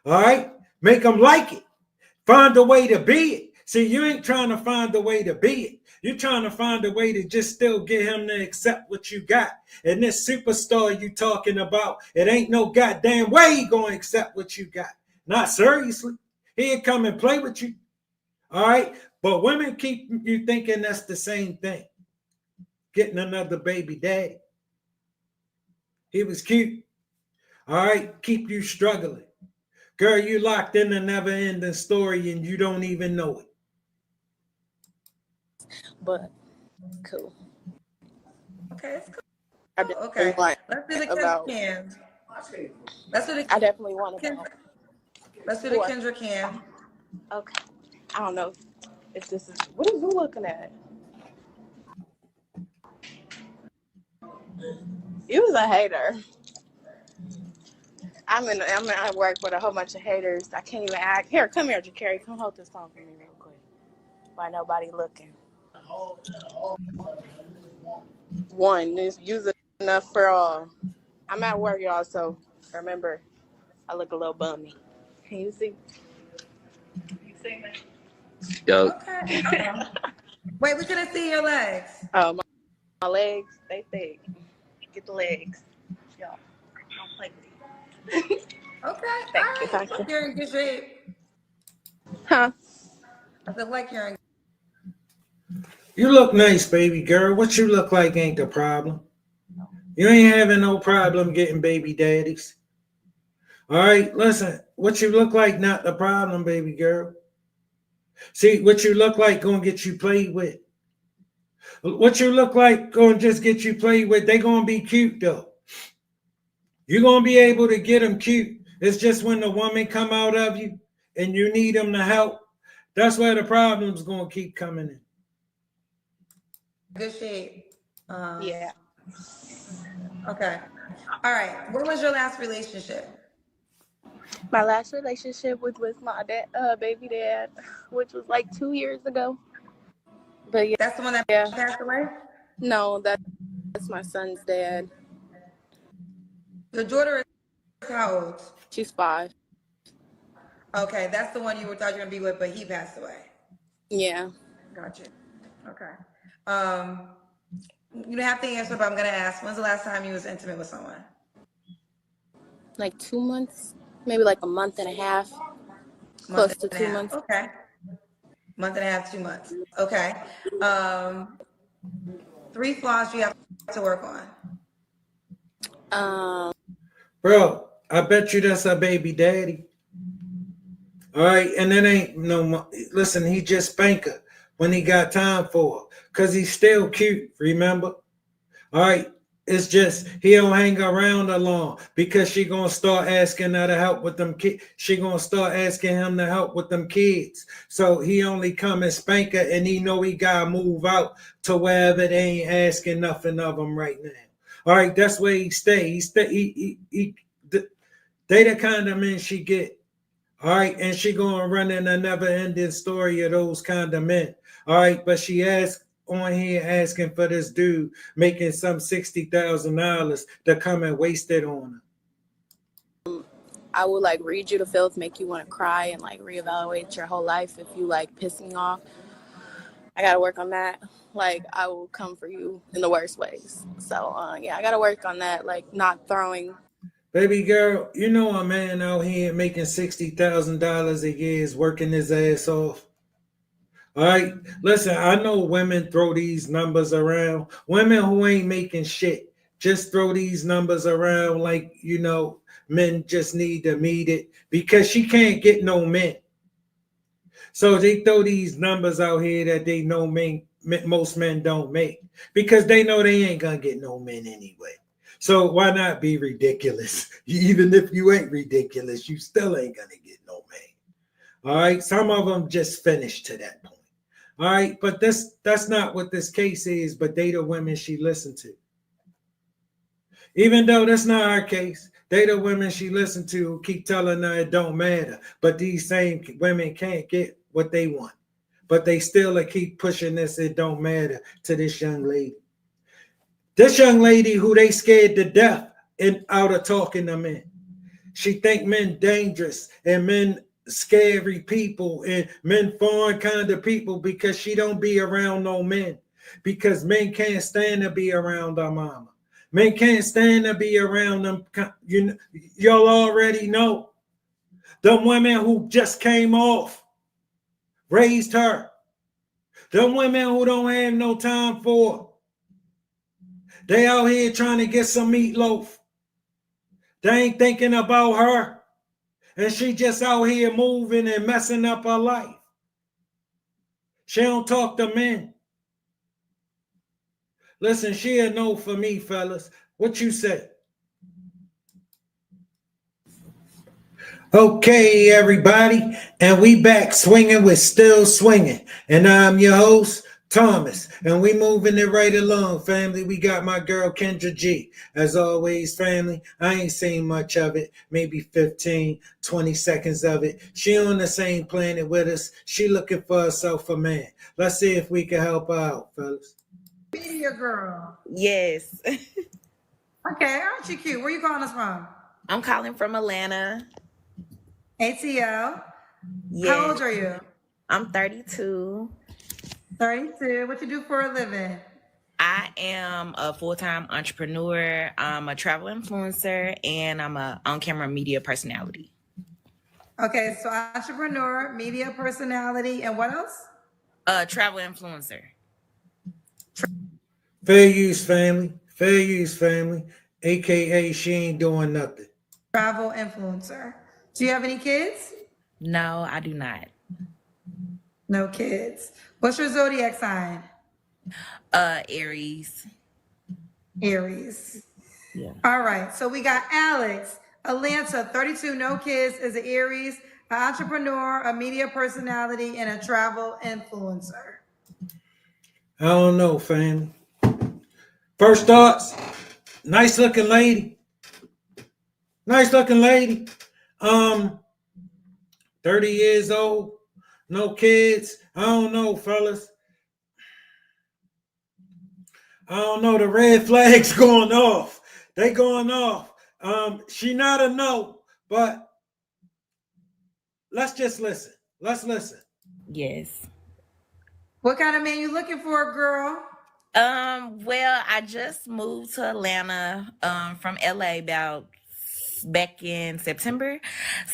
A: All right? Make him like it. Find a way to be it. See, you ain't trying to find a way to be it. You're trying to find a way to just still get him to accept what you got. And this superstar you talking about, it ain't no goddamn way he gonna accept what you got. Not seriously. He'll come and play with you. All right? But women keep you thinking that's the same thing. Getting another baby daddy. He was cute. All right? Keep you struggling. Girl, you locked in a never-ending story and you don't even know it.
D: But cool.
B: Okay, it's cool.
D: I definitely
B: Okay,
D: want
B: let's do the
D: about.
B: Kendra can. Let's do the
D: I definitely want to know.
B: Let's do the
D: What?
B: Kendra can.
D: Okay. I don't know if this is. What are you looking at? You was a hater. I'm at work with a whole bunch of haters. I can't even act. Here, come here, Jakari. Come hold this phone for me real quick. Why nobody looking? One, this use enough for all. I'm at work, y'all, so remember, I look a little bummy. Can you see? You see me?
F: Yo,
B: Okay. Wait, we couldn't see your legs.
D: Oh, my legs, they thick. Get the legs. Y'all, don't play with me.
B: Okay.
D: Thank you,
B: All
D: thank
B: right.
D: you.
B: You're in good shape.
D: Huh?
B: I feel like you're in.
A: You look nice, baby girl. What you look like ain't the problem. You ain't having no problem getting baby daddies. All right, listen, what you look like not the problem, baby girl. See, what you look like gonna get you played with. What you look like gonna just get you played with. They gonna be cute though. You're gonna be able to get them cute. It's just when the woman come out of you and you need them to help, that's where the problem's gonna keep coming in.
B: Good shape.
D: Yeah.
B: Okay. All right. What was your last relationship?
D: My last relationship was with my baby dad, which was like 2 years ago. But
B: That's the one that
D: yeah,
B: passed away?
D: no, that's my son's dad.
B: Your daughter is how old?
D: She's 5.
B: Okay, that's the one thought you were gonna be with, but he passed away.
D: Yeah.
B: Gotcha. Okay. You don't have to answer, but I'm gonna ask. When's the last time you was intimate with someone?
D: Like 2 months, maybe like a month and a half, close
B: Month
D: to
B: and a
D: 2
B: half.
D: months.
B: Okay. Month and a half, 2 months. Okay. 3 flaws you have to work on.
A: Bro, I bet you that's her baby daddy. All right, and it ain't no. Listen, he just spank her when he got time for her, cause he's still cute. Remember? All right, it's just he don't hang around her long because she gonna start asking her to help with them kids. She gonna start asking him to help with them kids. So he only come and spank her, and he know he gotta move out to wherever they ain't asking nothing of him right now. All right, that's where he stay. They the kind of men she get. All right, and she gonna run in a never-ending story of those kind of men. All right, but she asked on here asking for this dude making some $60,000 to come and waste it on her.
D: I will like read you to filth, make you want to cry and like reevaluate your whole life if you like piss me off. I gotta work on that. Like I will come for you in the worst ways. So yeah, I gotta work on that. Like not throwing.
A: Baby girl, you know a man out here making $60,000 a year is working his ass off. All right, listen, I know women throw these numbers around. Women who ain't making shit just throw these numbers around like, men just need to meet it because she can't get no men. So they throw these numbers out here that they know most men don't make because they know they ain't gonna get no men anyway. So why not be ridiculous? Even if you ain't ridiculous, you still ain't gonna get no man. All right. Some of them just finished to that point. All right, but that's not what this case is, but they the women she listened to. Even though that's not our case, they the women she listened to who keep telling her it don't matter. But these same women can't get what they want. But they still keep pushing this it don't matter to this young lady. This young lady who they scared to death and out of talking to men. She think men dangerous and men scary people and men foreign kind of people because she don't be around no men. Because men can't stand to be around our mama. Men can't stand to be around them. Y'all already know. Them women who just came off, raised her. Them women who don't have no time for her. They out here trying to get some meatloaf. They ain't thinking about her. And she just out here moving and messing up her life. She don't talk to men. Listen, she a no for me, fellas. What you say? Okay, everybody. And we back swinging with Still Swinging. And I'm your host, Thomas, and we moving it right along, family. We got my girl Kendra G. As always, family, I ain't seen much of it, maybe 15, 20 seconds of it. She on the same planet with us. She looking for herself a man. Let's see if we can help her out, fellas.
B: Media girl.
F: Yes.
B: Okay, aren't you cute? Where you calling us from?
F: I'm calling from Atlanta.
B: ATL.
F: Yes.
B: How old are you?
F: I'm 32.
B: 32. What you do for a living?
F: I am a full-time entrepreneur. I'm a travel influencer, and I'm a on-camera media personality.
B: Okay, so entrepreneur, media personality, and what else?
F: Travel influencer.
A: Fair use, family. Fair use, family. AKA she ain't doing nothing.
B: Travel influencer. Do you have any kids?
F: No, I do not.
B: No kids. What's your zodiac sign?
F: Aries.
B: Aries.
F: Yeah.
B: All right, so we got Alex, Atlanta, 32, no kids, is an Aries, an entrepreneur, a media personality, and a travel influencer.
A: I don't know, family. First thoughts, nice looking lady. Nice looking lady. 30 years old, no kids. I don't know, fellas. I don't know. The red flag's going off. They going off. She not a no, but let's just listen. Let's listen.
F: Yes.
B: What kind of man you looking for, girl?
F: Well, I just moved to Atlanta from LA back in September.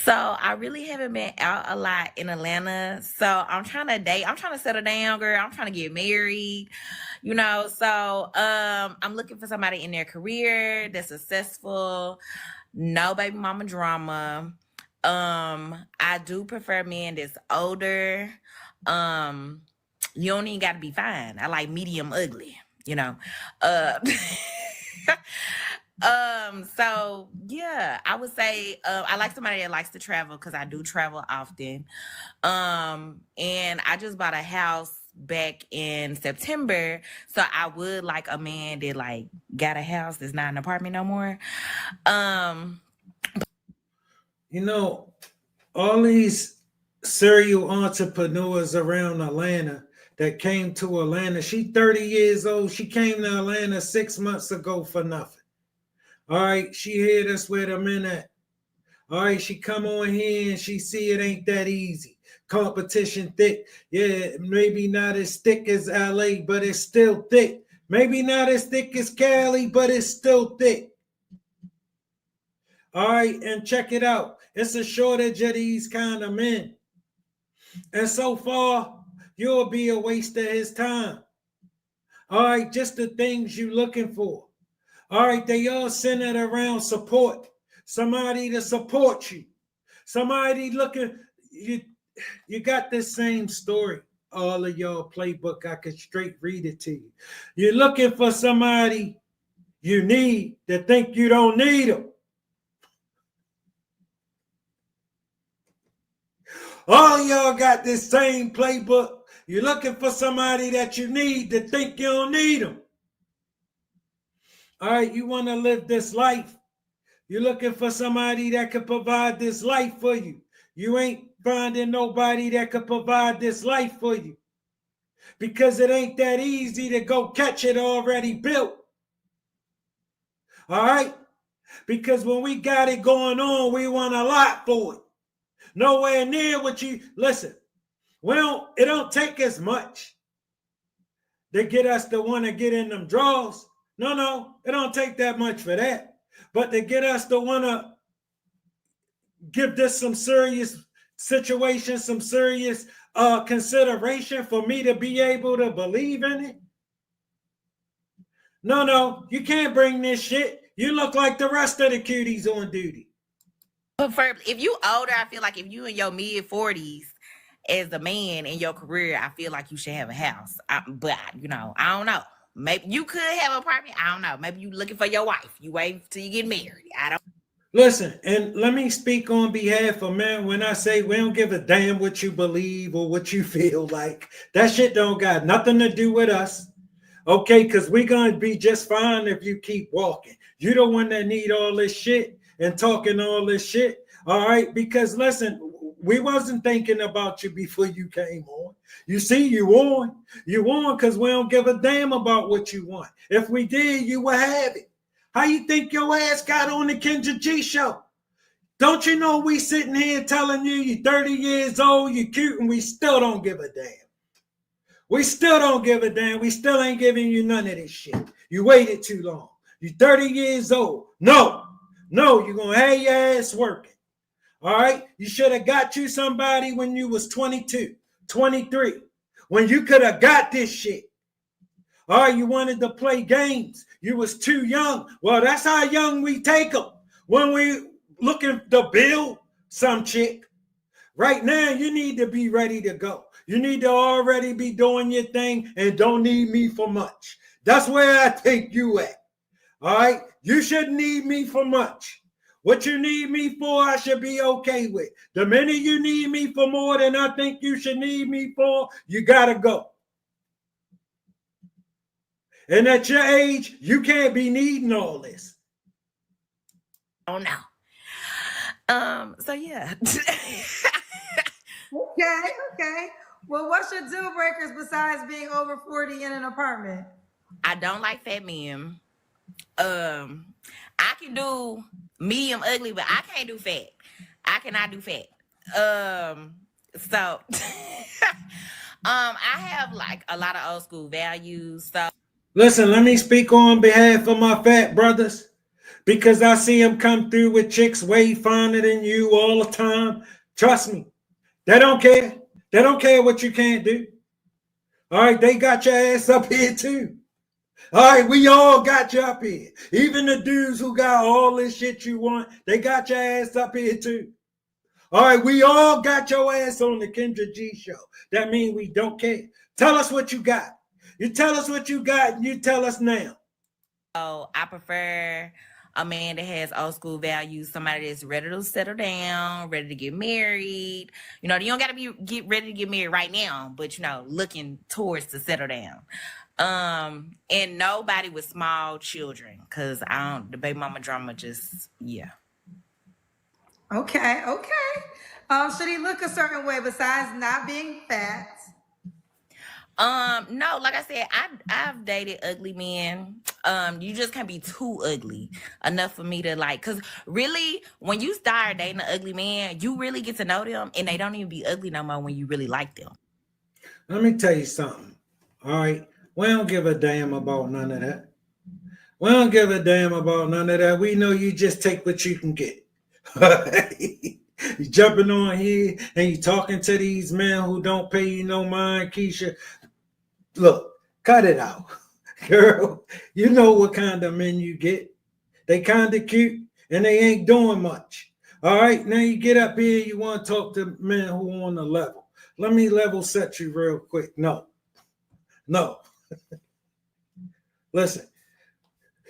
F: So I really haven't been out a lot in Atlanta. So I'm trying to date. I'm trying to settle down, girl. I'm trying to get married, So I'm looking for somebody in their career that's successful, no baby mama drama. I do prefer men that's older. You don't even got to be fine. I like medium ugly, So yeah, I would say I like somebody that likes to travel because I do travel often. And I just bought a house back in September, so I would like a man that like got a house that's not an apartment no more.
A: All these serial entrepreneurs around Atlanta that came to Atlanta. She 30 years old. She came to Atlanta 6 months ago for nothing. All right, she hit us where the men at. All right, she come on here and she see it ain't that easy. Competition thick. Yeah, maybe not as thick as LA, but it's still thick. Maybe not as thick as Cali, but it's still thick. All right, and check it out. It's a shortage of these kind of men. And so far, you'll be a waste of his time. All right, just the things you're looking for. All right, they all centered around support. Somebody to support you. Somebody looking, you got the same story. All of y'all playbook, I could straight read it to you. You're looking for somebody, you need that think you don't need them. All y'all got this same playbook. You're looking for somebody that you need to think you don't need them. All right, you want to live this life. You're looking for somebody that can provide this life for you. You ain't finding nobody that can provide this life for you because it ain't that easy to go catch it already built. All right? Because when we got it going on, we want a lot for it. Nowhere near what you, listen, it don't take as much to get us to want to get in them draws. No, it don't take that much for that. But to get us to want to give this some serious situation, some serious consideration for me to be able to believe in it. No, you can't bring this shit. You look like the rest of the cuties on duty.
F: But if you older, I feel like if you in your mid 40s as a man in your career, I feel like you should have a house. But I don't know. Maybe you could have an apartment. I don't know. Maybe you looking for your wife. You wait till you get married. I don't.
A: Listen, and let me speak on behalf of men. When I say we don't give a damn what you believe or what you feel like, that shit don't got nothing to do with us. Okay, because we're going to be just fine if you keep walking. You the one that need all this shit and talking all this shit. All right, because listen, we wasn't thinking about you before you came on. You see, you on because we don't give a damn about what you want. If we did, you would have it. How you think your ass got on the Kendra G show? Don't you know we sitting here telling you you're 30 years old, you're cute, and we still don't give a damn. We still don't give a damn. We still ain't giving you none of this shit. You waited too long. You're 30 years old. No, you're going to have your ass working. All right? You should have got you somebody when you was 22, 23, when you could have got this shit. All right, you wanted to play games. You was too young. Well, that's how young we take them when we looking to build some chick. Right now, you need to be ready to go. You need to already be doing your thing and don't need me for much. That's where I think you at. All right? You shouldn't need me for much. What you need me for, I should be okay with. The minute you need me for more than I think you should need me for, you got to go. And at your age, you can't be needing all this.
F: Oh no. So yeah.
B: Okay. Well, what's your deal breakers besides being over 40 in an apartment?
F: I don't like fat men. I can do medium ugly, but I can't do fat. I cannot do fat. So I have like a lot of old school values. So
A: listen, let me speak on behalf of my fat brothers because I see them come through with chicks way finer than you all the time. Trust me, they don't care. They don't care what you can't do. All right, they got your ass up here too. All right, we all got you up here. Even the dudes who got all this shit you want, they got your ass up here too. All right, we all got your ass on the Kendra G show. That means we don't care. Tell us what you got. You tell us what you got and you tell us now.
F: Oh, I prefer a man that has old school values, somebody that's ready to settle down, ready to get married. You don't got to get ready to get married right now, but looking towards to settle down. And nobody with small children, because the baby mama drama just, yeah.
B: Okay. Should he look a certain way besides not being fat?
F: No, like I said, I've dated ugly men. You just can't be too ugly enough for me to like, cause really when you start dating an ugly man, you really get to know them and they don't even be ugly no more when you really like them.
A: Let me tell you something. All right. We don't give a damn about none of that. We don't give a damn about none of that. We know you just take what you can get. You jumping on here and you talking to these men who don't pay you no mind, Keisha. Look, cut it out. Girl, you know what kind of men you get. They kind of cute and they ain't doing much. All right, now you get up here, you want to talk to men who on the level. Let me level set you real quick. No. Listen,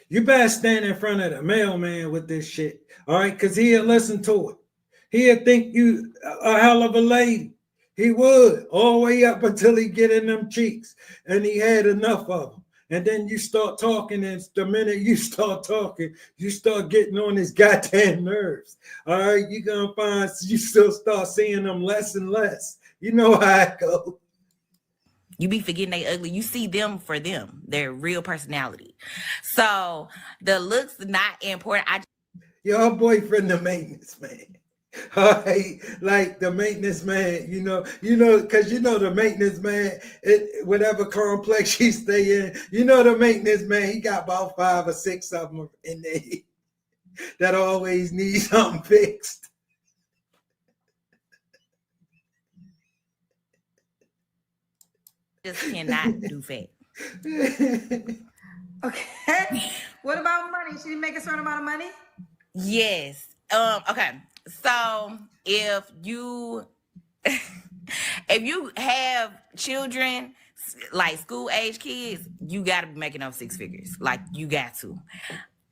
A: You better stand in front of the mailman with this shit, all right? Because he'll listen to it. He'll think you a hell of a lady. He would, all the way up until he get in them cheeks, and he had enough of them. And then you start talking, and the minute you start talking, you start getting on his goddamn nerves. All right, you're gonna find you still start seeing them less and less. You know how it goes.
F: You be forgetting they ugly. You see them for them, their real personality. So the looks not important.
A: Your boyfriend, the maintenance man. All right, like the maintenance man, because the maintenance man, whatever complex he stay in, the maintenance man, he got about 5 or 6 of them in there that always need something fixed.
F: Just cannot do fat.
B: Okay. What about money? Should you make a certain amount of money?
F: Yes. Okay. So if you have children, like school age kids, you gotta be making up 6 figures. Like you got to.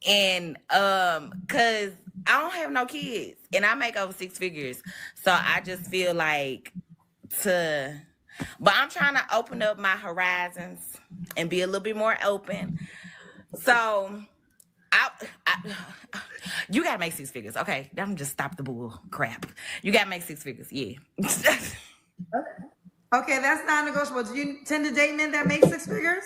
F: And cause I don't have no kids and I make over 6 figures. So I just feel like but I'm trying to open up my horizons and be a little bit more open. So you gotta make 6 figures. Okay, I'm just stop the bull crap. You gotta make 6 figures. Yeah.
B: Okay, that's non-negotiable. Do you tend to date men that make 6 figures?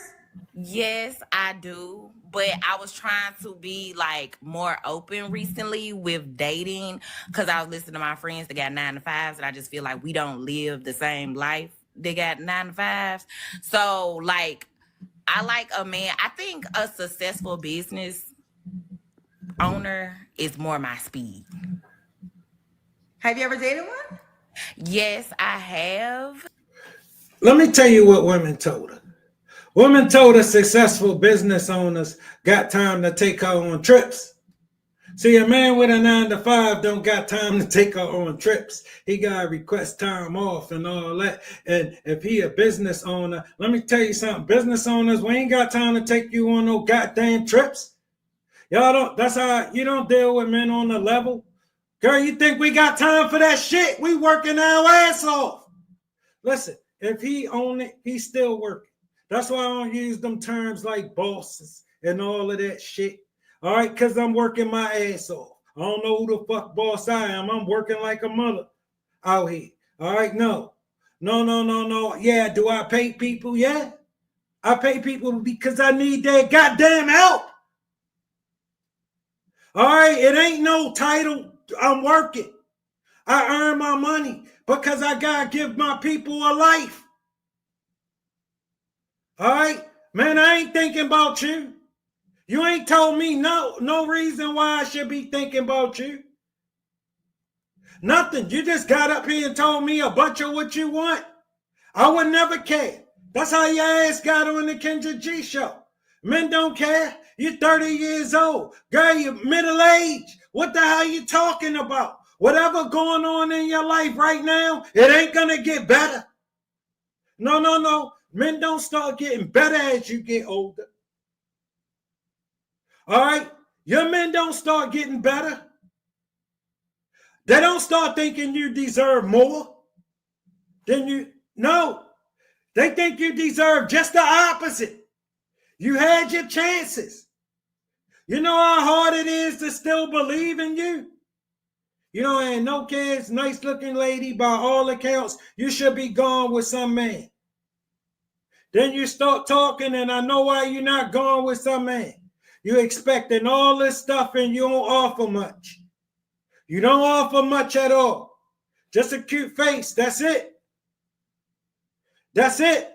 F: Yes, I do. But I was trying to be like more open recently with dating because I was listening to my friends that got 9 to 5s, and I just feel like we don't live the same life. They got 9 to 5s. So like I like a man. I think a successful business owner is more my speed.
B: Have you ever dated one?
F: Yes, I have.
A: Let me tell you what women told her. Women told her successful business owners got time to take her on trips. See, a man with a 9 to 5 don't got time to take her on trips. He got to request time off and all that. And if he a business owner, let me tell you something. Business owners, we ain't got time to take you on no goddamn trips. Y'all don't, that's how you don't deal with men on the level. Girl, you think we got time for that shit? We working our ass off. Listen, if he own it, he's still working. That's why I don't use them terms like bosses and all of that shit. All right, because I'm working my ass off. I don't know who the fuck boss I am. I'm working like a mother out here. All right, no. Yeah, do I pay people? Yeah. I pay people because I need their goddamn help. All right, it ain't no title. I'm working. I earn my money because I gotta give my people a life. All right, man, I ain't thinking about you. You ain't told me no reason why I should be thinking about you. Nothing. You just got up here and told me a bunch of what you want. I would never care. That's how your ass got on the Kendra G show. Men don't care. You're 30 years old. Girl, you're middle-aged. What the hell you talking about? Whatever going on in your life right now, it ain't going to get better. No. Men don't start getting better as you get older. All right? Your men don't start getting better. They don't start thinking you deserve more than you. No. They think you deserve just the opposite. You had your chances. You know how hard it is to still believe in you? You don't have no kids, nice looking lady, by all accounts, you should be gone with some man. Then you start talking, and I know why you're not gone with some man. You're expecting all this stuff, and you don't offer much. You don't offer much at all. Just a cute face, that's it. That's it.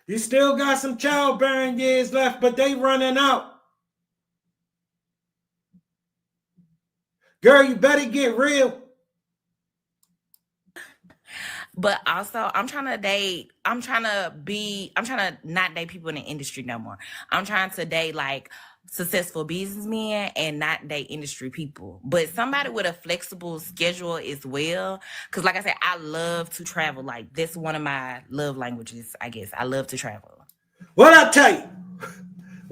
A: You still got some childbearing years left, but they running out. Girl, you better get real.
F: But also, I'm trying to not date people in the industry no more. I'm trying to date like successful businessmen and not date industry people. But somebody with a flexible schedule as well. Because like I said, I love to travel. Like that's one of my love languages, I guess. I love to travel.
A: What I tell you?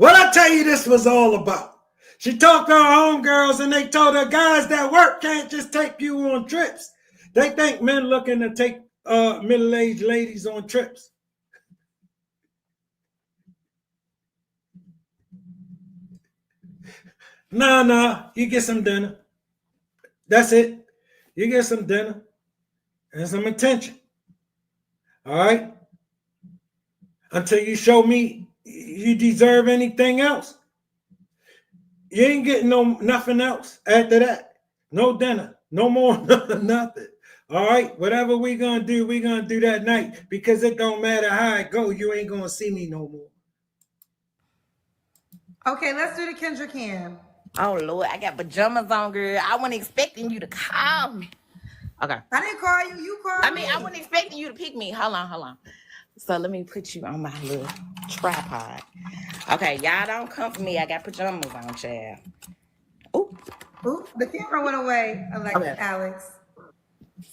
A: What I tell you this was all about? She talked to her homegirls and they told her guys that work can't just take you on trips. They think men looking to take middle-aged ladies on trips. Nah, you get some dinner. That's it. You get some dinner and some attention. All right? Until you show me you deserve anything else. You ain't getting nothing else after that. No dinner, no more, nothing. All right? Whatever we gonna do that night. Because it don't matter how it go, you ain't gonna see me no more.
B: Okay, let's do the Kendra Cam.
F: Oh Lord, I got pajamas on, girl. I wasn't expecting you to call me. Okay.
B: I didn't call you. You called me.
F: I wasn't expecting you to pick me. Hold on. So let me put you on my little tripod. Okay, y'all don't come for me. I got pajamas on, child.
B: Ooh, the camera went away, Alex.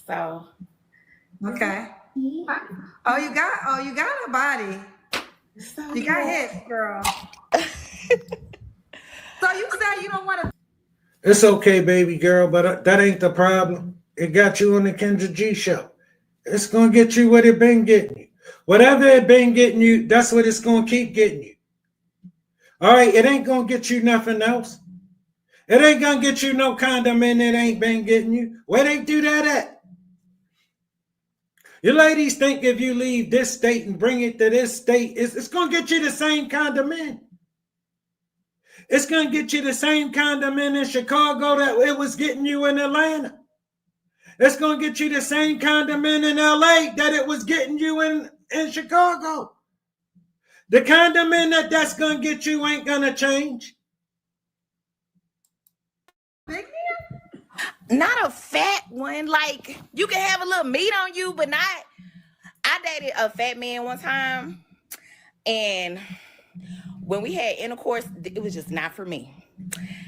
F: So.
B: Okay. Oh, you got a body.
F: So
B: you got hips, girl. So you said you don't want to.
A: It's okay, baby girl, but that ain't the problem. It got you on the Kendra G show. It's gonna get you what it been getting you. Whatever it been getting you, that's what it's gonna keep getting you. All right, it ain't gonna get you nothing else. It ain't gonna get you no condiment it ain't been getting you. Where they do that at? You ladies think if you leave this state and bring it to this state, it's gonna get you the same condiment. It's gonna get you the same condiment in Chicago that it was getting you in Atlanta. It's gonna get you the same condiment in LA that it was getting you in Chicago. The condiment that's gonna get you ain't gonna change.
F: Not a fat one. Like, you can have a little meat on you, but not. I dated a fat man one time, and when we had intercourse, it was just not for me.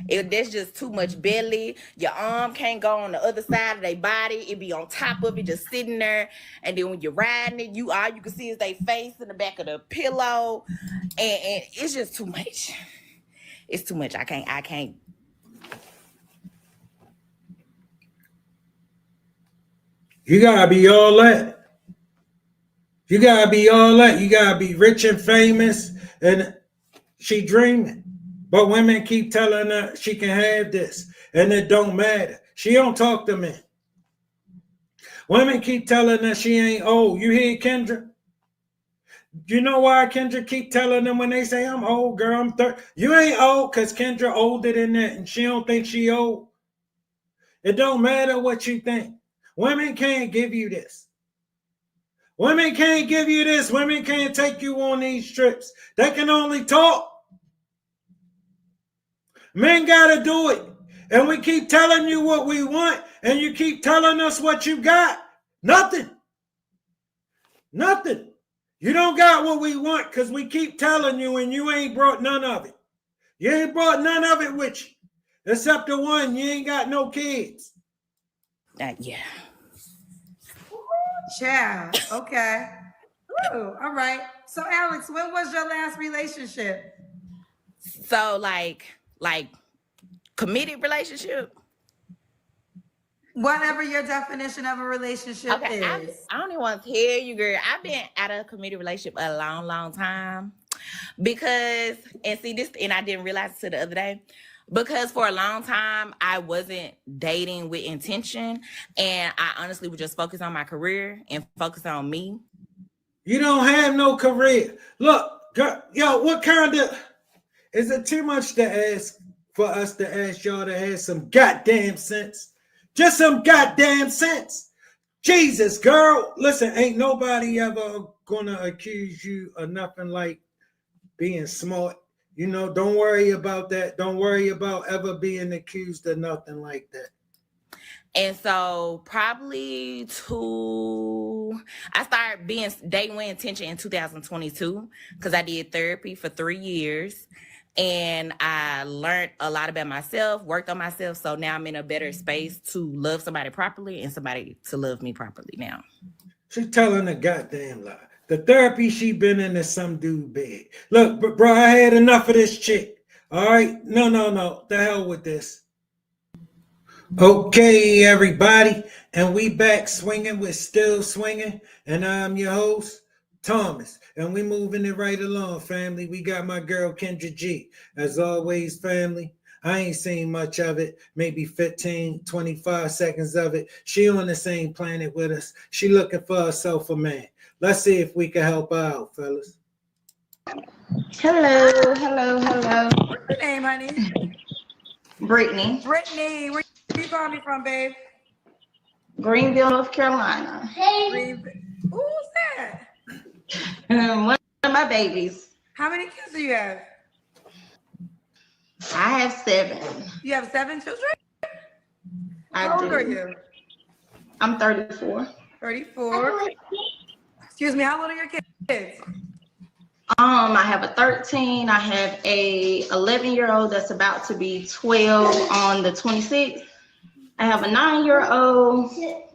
F: There's just too much belly. Your arm can't go on the other side of their body. It be on top of it, just sitting there. And then when you're riding it, all you can see is their face in the back of the pillow, and it's just too much. It's too much. I can't.
A: You gotta be all that. You gotta be all that. You gotta be rich and famous, and she dreaming. But women keep telling her she can have this, and it don't matter. She don't talk to men. Women keep telling her she ain't old. You hear Kendra? You know why Kendra keep telling them when they say, I'm old, girl, I'm 30. You ain't old because Kendra older than that, and she don't think she old. It don't matter what you think. Women can't give you this. Women can't give you this. Women can't take you on these trips. They can only talk. Men gotta do it. And we keep telling you what we want, and you keep telling us what you got. Nothing. You don't got what we want because we keep telling you, and you ain't brought none of it. You ain't brought none of it with you. Except the one, you ain't got no kids.
F: Yeah.
B: Child. Okay. Ooh, all right. So, Alex, when was your last relationship?
F: So, like committed relationship?
B: Whatever your definition of a relationship is.
F: I don't even want to tell you, girl. I've been out of a committed relationship a long, long time. Because, and see this, and I didn't realize it till the other day. Because for a long time, I wasn't dating with intention. And I honestly would just focus on my career and focus on me.
A: You don't have no career. Look, girl, yo, what kind of... Is it too much to ask for us to ask y'all to have some goddamn sense? Just some goddamn sense. Jesus, girl. Listen, ain't nobody ever gonna accuse you of nothing like being smart. You know, don't worry about that. Don't worry about ever being accused of nothing like that.
F: And so probably I started dating with intention in 2022 because I did therapy for 3 years. And I learned a lot about myself, worked on myself. So now I'm in a better space to love somebody properly and somebody to love me properly now.
A: She's telling a goddamn lie. The therapy she been in is some dude big. Look, bro, I had enough of this chick. All right? No. The hell with this. Okay, everybody. And we back swinging with Still Swinging. And I'm your host, Thomas. And we moving it right along, family. We got my girl, Kendra G. As always, family. I ain't seen much of it, maybe 15, 25 seconds of it. She on the same planet with us. She looking for herself a man. Let's see if we can help her out, fellas.
C: Hello.
B: What's your name, honey?
C: Brittany,
B: Brittany. Where you calling me from, babe?
C: Greenville, North Carolina.
B: Who's that?
C: One of my babies.
B: How many kids do you have?
C: I have 7.
B: You have 7 children?
C: How
B: old are you?
C: I'm 34.
B: 34. Excuse me, how old are your kids?
C: I have a 13. I have a 11-year-old that's about to be 12 on the 26th. I have a 9-year-old,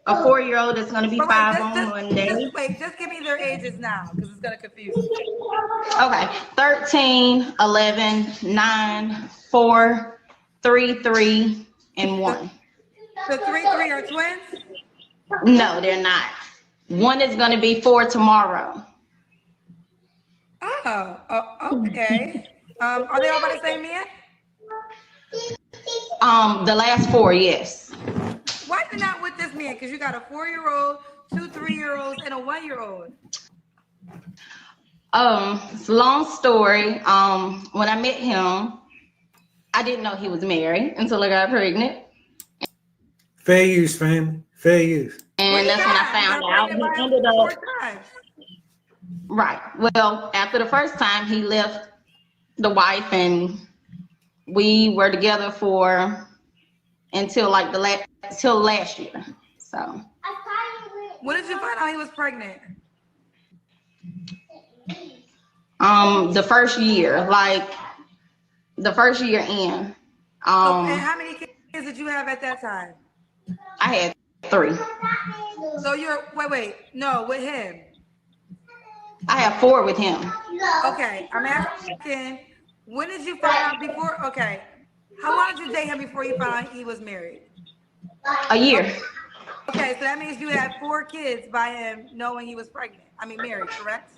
C: a 4-year-old that's going to be 5 on Monday.
B: Just give me their ages now, because it's going to confuse me.
C: Okay, 13, 11, 9, 4, 3, 3, and 1.
B: The 3 are twins?
C: No, they're not. One is going to be 4 tomorrow.
B: Oh, okay. Are they all by the same man?
C: The last 4, yes.
B: Why are you not with this man? Because you got a 4-year-old, 2 3-year-olds, and a 1-year-old.
C: It's a long story. When I met him, I didn't know he was married until I got pregnant.
A: Fair use, family. Fair use.
C: And that's when I found out he ended up
B: 4 times.
C: Right. Well, after the first time, he left the wife, and we were together until last year. So.
B: When did you find out he was pregnant?
C: The first year in.
B: And how many kids did you have at that time?
C: I had 3.
B: So no, with him.
C: I have 4 with him.
B: Okay, I'm asking, when did you find out before? Okay, how long did you date him before you found out he was married?
C: A year.
B: Okay, so that means you had 4 kids by him knowing he was married, correct?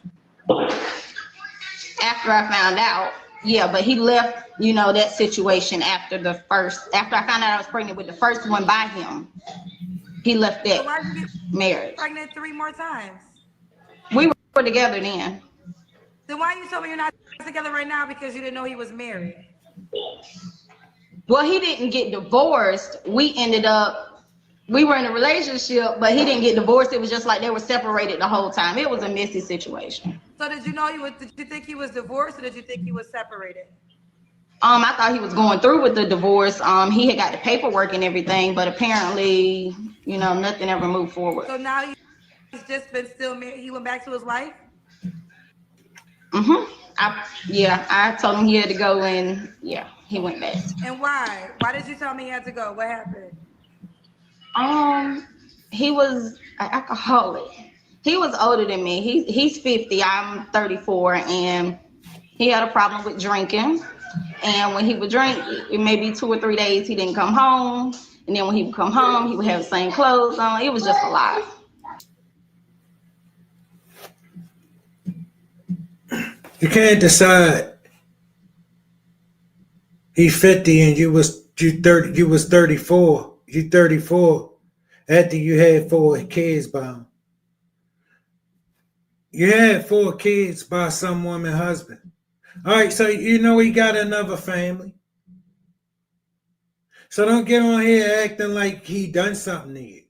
C: After I found out, yeah, but he left, that situation after I found out I was pregnant with the first one by him. He left that marriage.
B: Pregnant 3 more times.
C: We were together then.
B: Then why you told me you're not together right now? Because you didn't know he was married.
C: Well, he didn't get divorced. We were in a relationship, but he didn't get divorced. It was just like they were separated the whole time. It was a messy situation.
B: So did you think he was divorced, or did you think he was separated?
C: I thought he was going through with the divorce. He had got the paperwork and everything, but apparently, nothing ever moved forward.
B: So now he's just been still married. He went back to his wife?
C: I told him he had to go, and he went back.
B: And why? Why did you tell me he had to go? What happened?
C: He was an alcoholic. He was older than me. He's 50. I'm 34, and he had a problem with drinking. And when he would drink, it may be 2 or 3 days he didn't come home. And then when he would come home, he would have the same clothes on. It was just a lot.
A: You can't decide. He's 50 and you was 34. You 34 after you had 4 kids by him. You had 4 kids by some woman husband. All right, so he got another family. So don't get on here acting like he done something to you.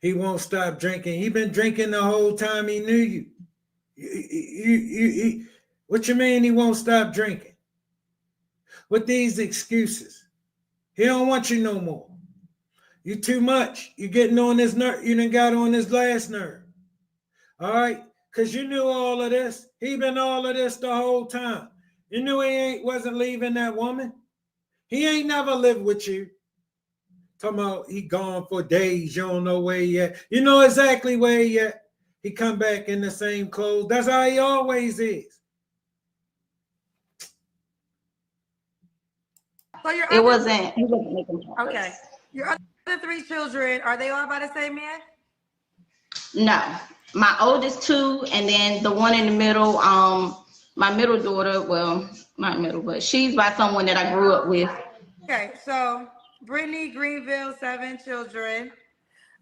A: He won't stop drinking. He been drinking the whole time he knew you. What you mean he won't stop drinking? With these excuses. He don't want you no more. You too much. You getting on his nerve. You done got on his last nerve. All right? Because you knew all of this. He been all of this the whole time. You knew he wasn't leaving that woman. He ain't never lived with you. Talking about he gone for days. You don't know where he at. You know exactly where he at. He come back in the same clothes. That's how he always is.
B: So your
C: He
B: other,
C: wasn't making progress.
B: okay. Your other 3 children, are they all by the same man?
C: No, my oldest 2, and then the one in the middle. My middle daughter. Well, not middle, but she's by someone that I grew up with.
B: Okay, so Brittany Greenville, 7 children.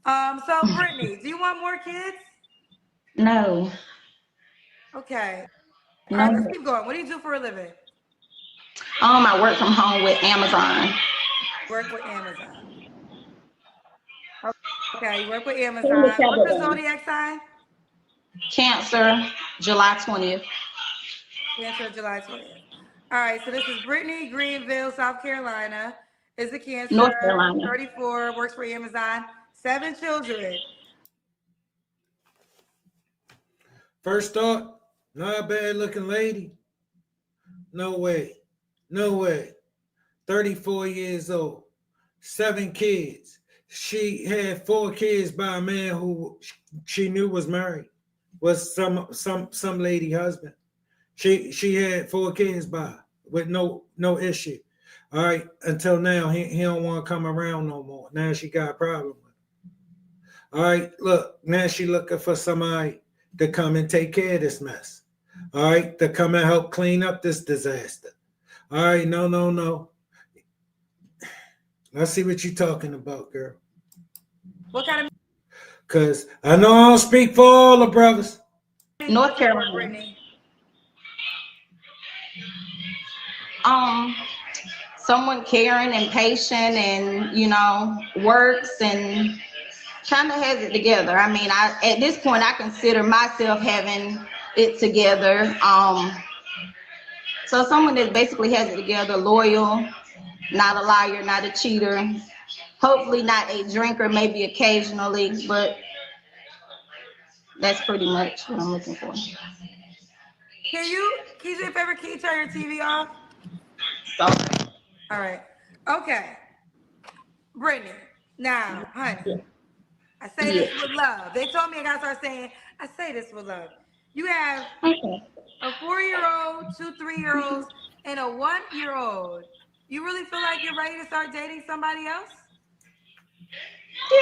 B: So Brittany, do you want more kids?
C: No,
B: Okay. All right,
C: no.
B: let's keep going. What do you do for a living?
C: I work from home with Amazon.
B: Work with Amazon. Okay, you work with Amazon. What's your zodiac sign?
C: Cancer, July 20th.
B: Cancer, July 20th. All right, so this is Brittany Greenville, South Carolina. Is a Cancer,
C: North Carolina.
B: 34, works for Amazon, 7 children.
A: First thought, not a bad looking lady. No way. No way. 34 years old, 7 kids. She had 4 kids by a man who she knew was married, was some lady husband. She had 4 kids by with no issue. All right, until now he don't want to come around no more. Now she got a problem with him. All right, look, now she looking for somebody to come and take care of this mess. All right, to come and help clean up this disaster. All right, no. I see what you're talking about, girl.
B: What kind of?
A: Because I know I don't speak for all the brothers.
C: North Carolina. Someone caring and patient and, works and kind of has it together. I mean, at this point, I consider myself having it together. So someone that basically has it together, loyal, not a liar, not a cheater, hopefully not a drinker, maybe occasionally, but that's pretty much what I'm looking for.
B: Can you do me a favor? Can you turn your TV off?
C: Sorry.
B: All right. Okay. Brittany, now, honey, I say this with love. They told me I gotta start saying, I say this with love. You have a 4-year-old, 2 3-year-olds, and a 1-year-old. You really feel like you're ready to start dating somebody else?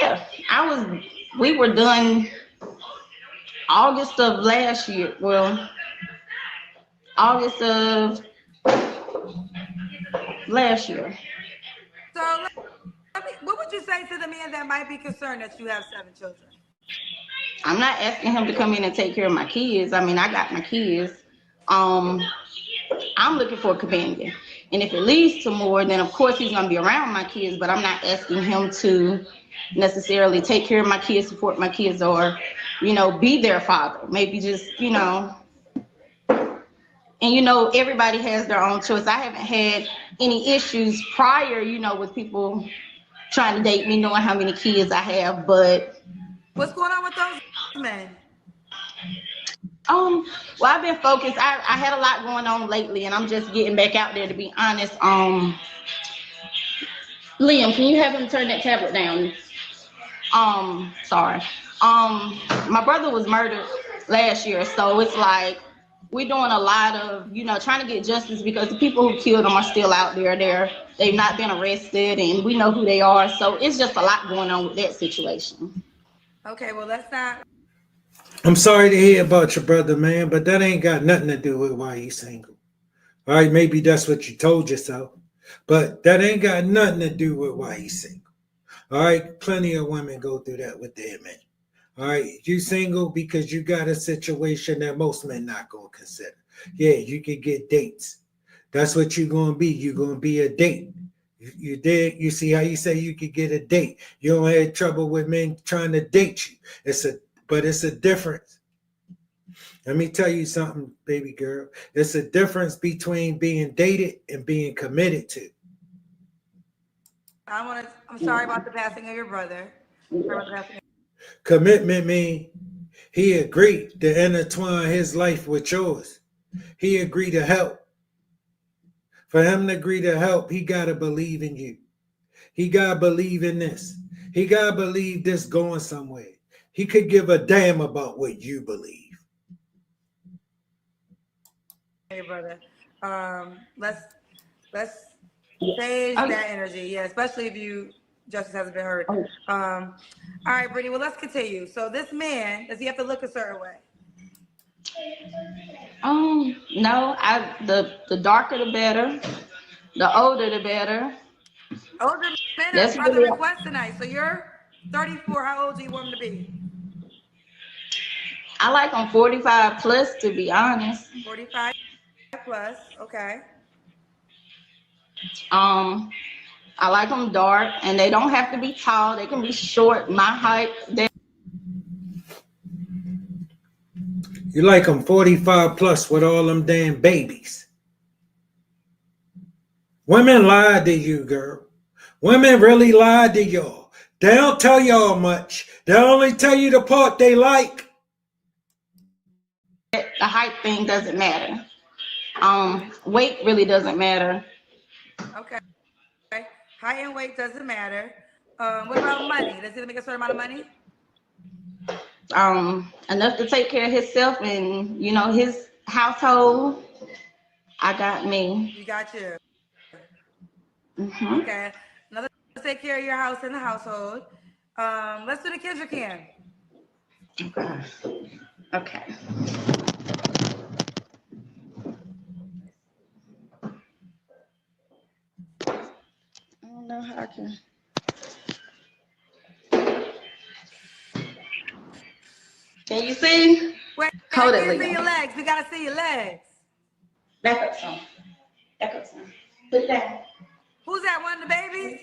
C: Yeah, we were done August of last year. Well, August of last year.
B: So, what would you say to the man that might be concerned that you have 7 children?
C: I'm not asking him to come in and take care of my kids. I mean, I got my kids. I'm looking for a companion. And if it leads to more, then of course he's going to be around my kids, but I'm not asking him to necessarily take care of my kids, support my kids, or, be their father. Maybe just, and everybody has their own choice. I haven't had any issues prior, with people trying to date me, knowing how many kids I have, but
B: what's going on with those men?
C: Well, I've been focused. I had a lot going on lately, and I'm just getting back out there, to be honest. Liam, can you have him turn that tablet down? Sorry. My brother was murdered last year, so it's like we're doing a lot of, trying to get justice because the people who killed him are still out there. They've not been arrested, and we know who they are. So it's just a lot going on with that situation.
B: Okay, well, let's not.
A: I'm sorry to hear about your brother, man, but that ain't got nothing to do with why he's single. All right, maybe that's what you told yourself, but that ain't got nothing to do with why he's single. All right, plenty of women go through that with their men. All right, you single because you got a situation that most men not going to consider. Yeah, you can get dates. That's what you're going to be. You're going to be a date. You did. You see how you say you could get a date. You don't have trouble with men trying to date you. But it's a difference. Let me tell you something, baby girl. It's a difference between being dated and being committed to.
B: I'm sorry about the passing of your brother.
A: Commitment means he agreed to intertwine his life with yours. He agreed to help. For him to agree to help, he got to believe in you. He got to believe in this. He got to believe this going somewhere. he could give a damn about what you believe.
B: Hey, brother. Let's stage that energy. Yeah, especially if justice hasn't been heard. All right, Brittany. Well, let's continue. So this man, does he have to look a certain way?
C: No. The darker the better. The older the better.
B: Older men
C: That's
B: are the
C: really.
B: request tonight. So you're 34. How old do you want him to be?
C: I like them 45 plus, to be honest.
B: 45 plus. Okay.
C: I like them dark, and they don't have to be tall. They can be short, my height.
A: You like them 45 plus with all them damn babies. Women lied to you, girl. Women really lied to y'all. They don't tell y'all much. They only tell you the part they like.
C: The height thing doesn't matter. Weight really doesn't matter.
B: Okay. Height and weight doesn't matter. What about money? Does he make a certain amount of money?
C: Enough to take care of himself and his household. I got me.
B: You got you.
C: Mm-hmm.
B: Okay. Another to take care of your house and the household. Let's do the Kendra can.
C: Okay. I don't know how I can. Can you see?
B: Wait,
C: Hold
B: I
C: it,
B: can't see
C: Leo.
B: your legs. We gotta see your legs.
C: Back up some. Put it down.
B: Who's that? One of the babies?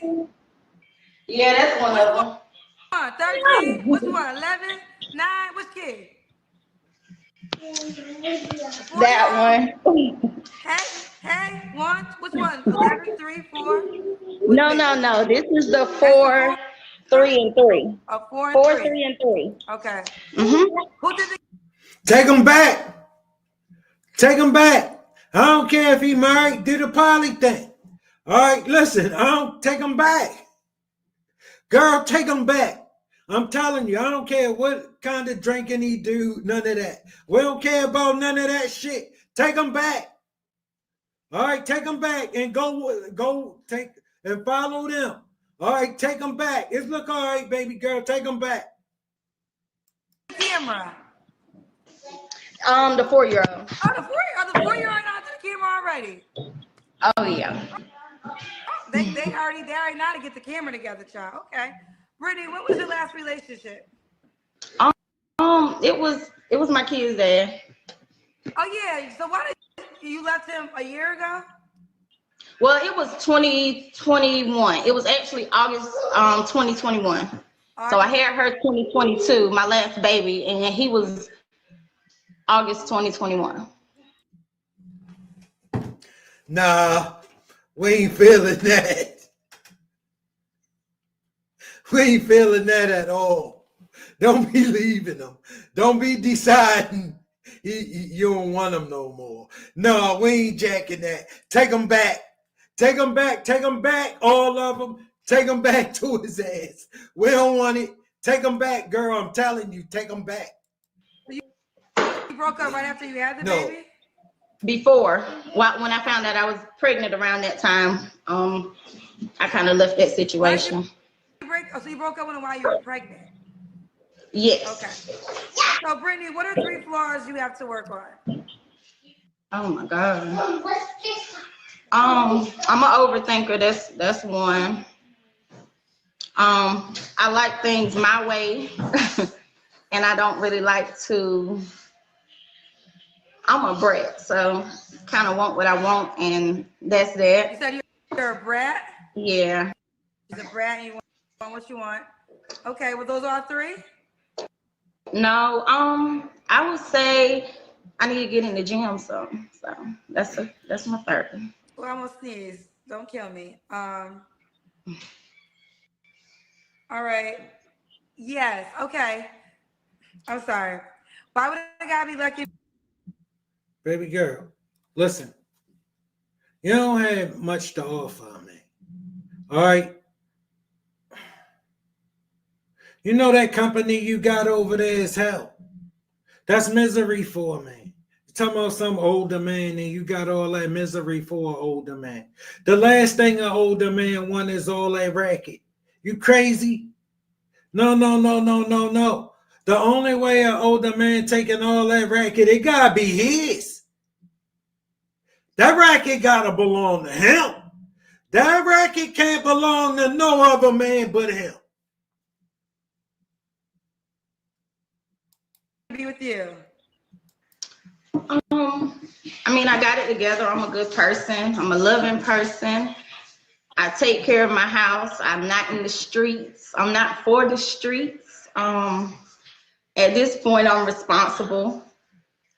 C: Yeah, that's one of them.
B: 13? Which one? 11? 9? Which kid?
C: That one.
B: Hey, one. Which one? 11, 3, 4?
C: No. This is the 4, 3, and 3.
B: 4 and
C: 4,
B: 3.
C: 3, and 3.
B: Okay.
C: Mm-hmm.
B: Who did the
A: Take him back. Take him back. I don't care if he married, do the poly thing. All right, listen, I don't take him back. Girl, take him back. I'm telling you, I don't care what kind of drinking he do, none of that. We don't care about none of that shit. Take him back. All right, take them back and go take and follow them. All right, take them back. It's look all right, baby girl. Take them back.
B: camera?
C: The 4-year-old.
B: Oh, the 4-year-old not to the camera already.
C: Oh yeah.
B: They already know how to get the camera together, child. Okay. Brittany, what was your last relationship?
C: It was my kid's dad.
B: Oh yeah. So why did you left him a year ago?
C: Well, it was 2021. It was actually August 2021. So I had her 2022, my last baby, and he was August 2021.
A: Nah, we ain't feeling that. We ain't feeling that at all. Don't be leaving them. Don't be deciding you don't want them no more. No, we ain't jacking that. Take them back. Take them back. Take them back. All of them. Take them back to his ass. We don't want it. Take them back, girl. I'm telling you, take them back.
B: You broke up right after you had the baby?
C: Before, when I found out I was pregnant around that time, I kind of left that situation.
B: So you broke up with him while you were pregnant?
C: Yes.
B: Okay. So Brittany, what are 3 flaws you have to work on?
C: Oh my God. I'm an overthinker. That's one. I like things my way, and I don't really like to. I'm a brat, so kind of want what I want, and that's that.
B: You said you're a brat?
C: Yeah.
B: You're a brat and you want what you want. Okay, well, those are 3?
C: No, I would say I need to get in the gym, so that's my 3rd.
B: Well, I almost sneezed. Don't kill me. All right. Yes. Okay. I'm sorry. Why would a guy be lucky?
A: Baby girl, listen. You don't have much to offer me. All right. You know that company you got over there is hell. That's misery for a man. You're talking about some older man and you got all that misery for an older man. The last thing an older man want is all that racket. You crazy? No, no, no, no, no, no. The only way an older man taking all that racket, it gotta be his. That racket gotta belong to him. That racket can't belong to no other man but him.
B: Be with you.
C: I mean, I got it together. I'm a good person. I'm a loving person. I take care of my house. I'm not in the streets. I'm not for the streets. At this point, I'm responsible.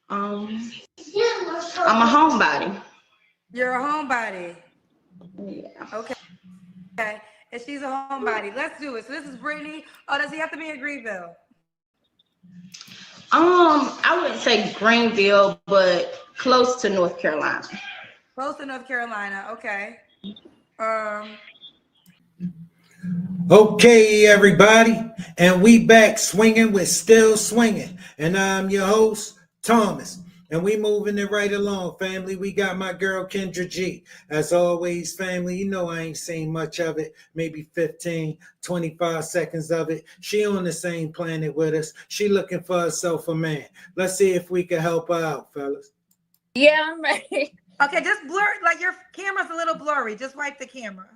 C: I'm a homebody.
B: You're a homebody.
C: Yeah.
B: Okay. Okay. And she's a homebody. Let's do it. So this is Brittany. Oh, does he have to be in Greenville?
C: I wouldn't say Greenville, but close to North Carolina.
B: Close to North Carolina. Okay.
A: Okay, everybody, and we back swinging with Still Swinging, and I'm your host, Thomas, and we moving it right along, family. We got my girl, Kendra G. As always, family, you know I ain't seen much of it, maybe 15, 25 seconds of it. She on the same planet with us. She looking for herself a man. Let's see if we can help her out, fellas.
G: Yeah, I'm ready.
B: Okay, just blur, like your camera's a little blurry. Just wipe the camera.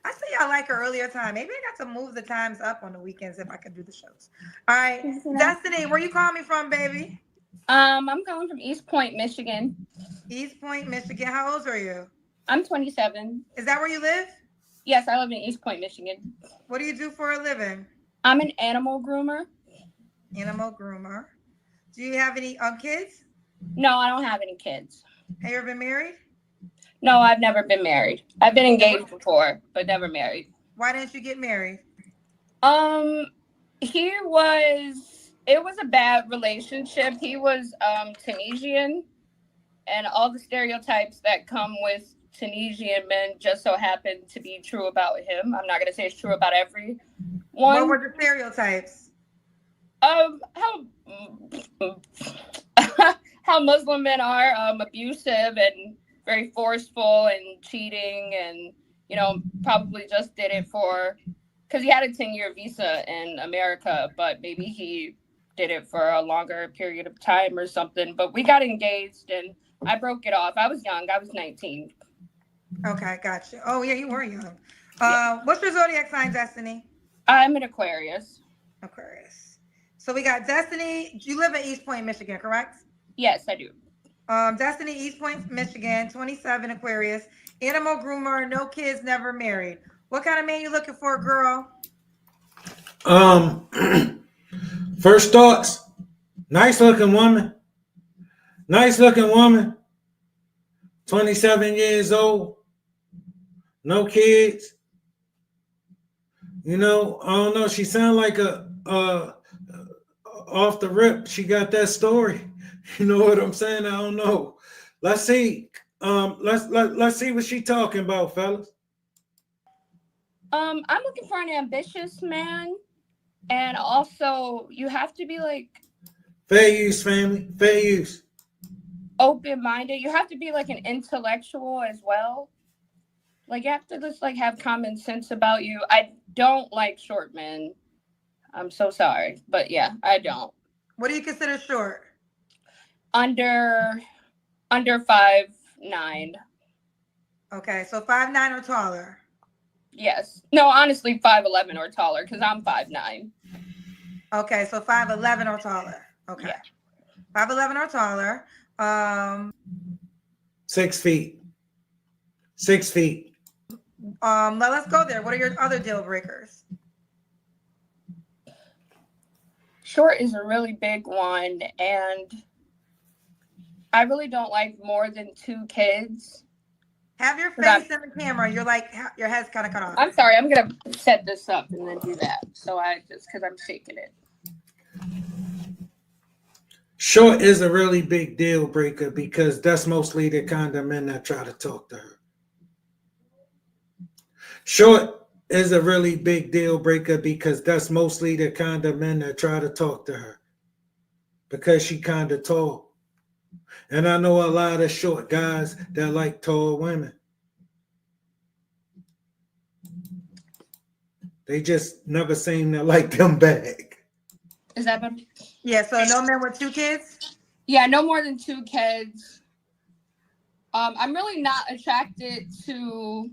B: I see y'all like an earlier time. Maybe I got to move the times up on the weekends if I could do the shows. All right. Destiny, where you calling me from, baby?
G: I'm calling from East Point, Michigan.
B: East Point, Michigan. How old are you?
G: I'm 27.
B: Is that where you live?
G: Yes, I live in East Point, Michigan.
B: What do you do for a living?
G: I'm an animal groomer.
B: Animal groomer. Do you have any kids?
G: No, I don't have any kids.
B: Have you ever been married?
G: No, I've never been married. I've been engaged before, but never married.
B: Why didn't you get married?
G: It was a bad relationship. He was Tunisian, and all the stereotypes that come with Tunisian men just so happened to be true about him. I'm not going to say it's true about everyone.
B: What were the stereotypes?
G: How Muslim men are abusive and very forceful and cheating, and probably just did it because he had a 10-year visa in America, but maybe he did it for a longer period of time or something. But we got engaged and I broke it off. I was young. I was 19.
B: Okay, gotcha. Oh yeah, you were young.
G: Yeah.
B: What's your zodiac sign, Destiny?
G: I'm an Aquarius.
B: Aquarius. So we got Destiny. You live in East Point, Michigan, correct?
G: Yes, I do.
B: Destiny, East Point, Michigan, 27, Aquarius, animal groomer, no kids, never married. What kind of man you looking for, girl?
A: First thoughts, nice looking woman, 27 years old, no kids. I don't know. She sound like off the rip. She got that story. You know what I'm saying? I don't know. Let's see. Let's see what she talking about, fellas.
G: I'm looking for an ambitious man, and also you have to be
A: Fair use, family. Fair use.
G: Open-minded. You have to be an intellectual as well. You have to just have common sense about you. I don't like short men. I'm so sorry, but yeah, I don't.
B: What do you consider short?
G: Under 5'9".
B: Okay, so 5'9" or taller.
G: Yes. No, honestly, 5'11" or taller, because I'm 5'9".
B: Okay, so 5'11" or taller. Okay.
G: Yeah.
B: 5'11" or taller.
A: 6 feet. 6 feet.
B: Let's go there. What are your other deal breakers?
G: Short is a really big one, and I really don't like more than 2 kids.
B: Have your face in the camera. You're your head's kind of cut off.
G: I'm sorry. I'm going to set this up and then do that. So because I'm shaking it.
A: Short is a really big deal breaker because that's mostly the kind of men that try to talk to her. Short is a really big deal breaker because that's mostly the kind of men that try to talk to her because she kind of tall. And I know a lot of short guys that like tall women. They just never seem to like them back.
G: Is that better?
B: Yeah, so no men with 2 kids?
G: Yeah, no more than 2 kids. I'm really not attracted to.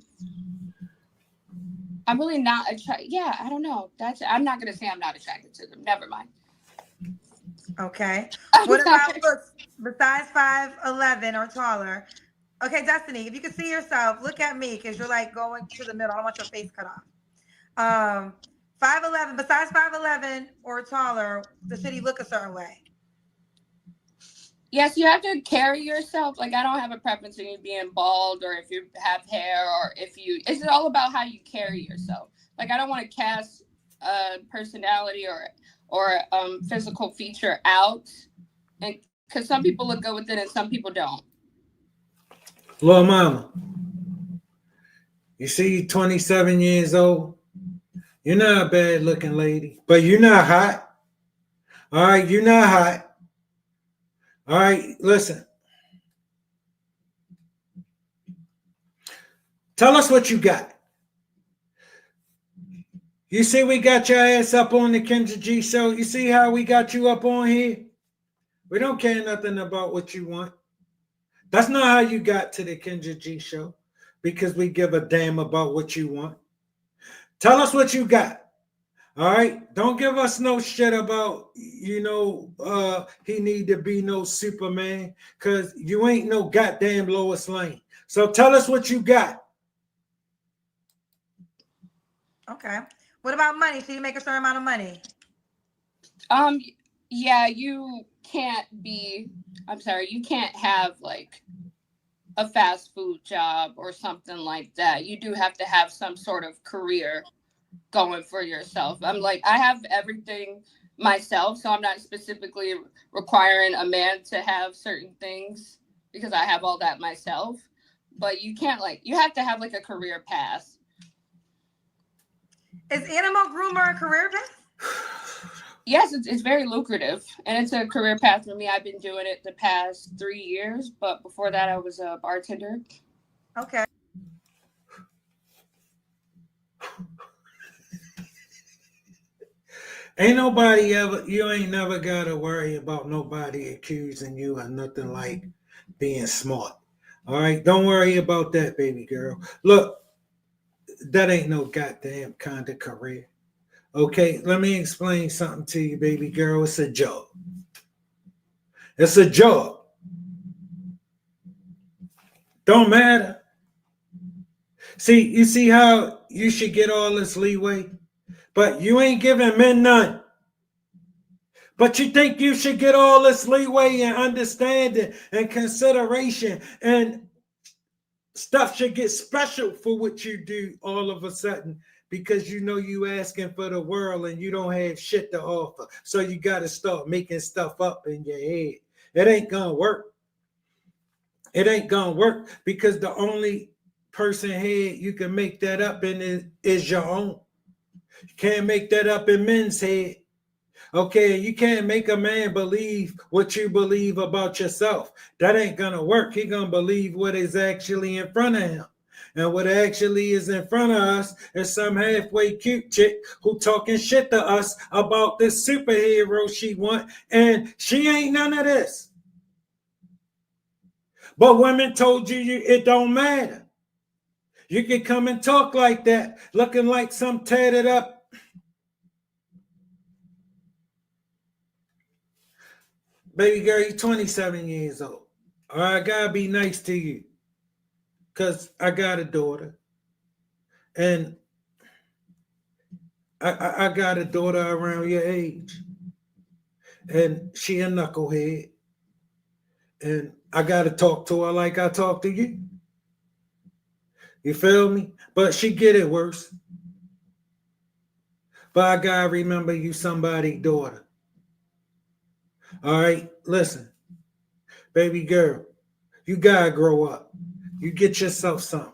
G: I'm really not attracted. Yeah, I don't know. I'm not gonna say I'm not attracted to them. Never mind.
B: Okay.
G: I'm
B: What about
G: sorry.
B: looks besides 5'11" or taller? Okay, Destiny, if you can see yourself, look at me because you're like going to the middle. I don't want your face cut off. 5'11", besides 5'11" or taller, should he look a certain way?
G: Yes, you have to carry yourself. Like, I don't have a preference in you being bald or if you have hair or if you. It's all about how you carry yourself. Like, I don't want to cast a personality or physical feature out, and because some people look good with it and some people don't.
A: Little mama, you see you 27 years old. You're not a bad looking lady, but you're not hot. All right, you're not hot. All right, listen. Tell us what you got. You see we got your ass up on the Kendra G show. You see how we got you up on here? We don't care nothing about what you want. That's not how you got to the Kendra G show, because we give a damn about what you want. Tell us what you got. All right, don't give us no shit about, he need to be no Superman, because you ain't no goddamn Lois Lane. So tell us what you got.
B: Okay. What about money? Should you make a certain amount of money?
G: Yeah, you can't have like a fast food job or something like that. You do have to have some sort of career going for yourself. I have everything myself, so I'm not specifically requiring a man to have certain things because I have all that myself. But you can't you have to have like a career path.
B: Is animal groomer a career path?
G: Yes, it's very lucrative, and it's a career path for me. I've been doing it the past 3 years, but before that, I was a bartender.
B: Okay.
A: You ain't never got to worry about nobody accusing you of nothing like being smart. All right, don't worry about that, baby girl. Look, that ain't no goddamn kind of career. Okay, let me explain something to you, baby girl. It's a job. It's a job. Don't matter. You see how you should get all this leeway, but you ain't giving men none. But you think you should get all this leeway and understanding and consideration, and stuff should get special for what you do all of a sudden, because you asking for the world and you don't have shit to offer. So you got to start making stuff up in your head. It ain't gonna work. It ain't gonna work, because the only person head you can make that up in is your own. You can't make that up in men's head. Okay, you can't make a man believe what you believe about yourself. That ain't gonna work. He gonna believe what is actually in front of him. And what actually is in front of us is some halfway cute chick who talking shit to us about this superhero she want, and she ain't none of this. But women told you it don't matter. You can come and talk like that, looking like some tatted up. Baby girl, you're 27 years old. All right, I gotta be nice to you, because I got a daughter. And I got a daughter around your age. And she a knucklehead. And I gotta talk to her like I talk to you. You feel me? But she get it worse. But I gotta remember you somebody's daughter. All right, listen. Baby girl, you gotta grow up. You get yourself something.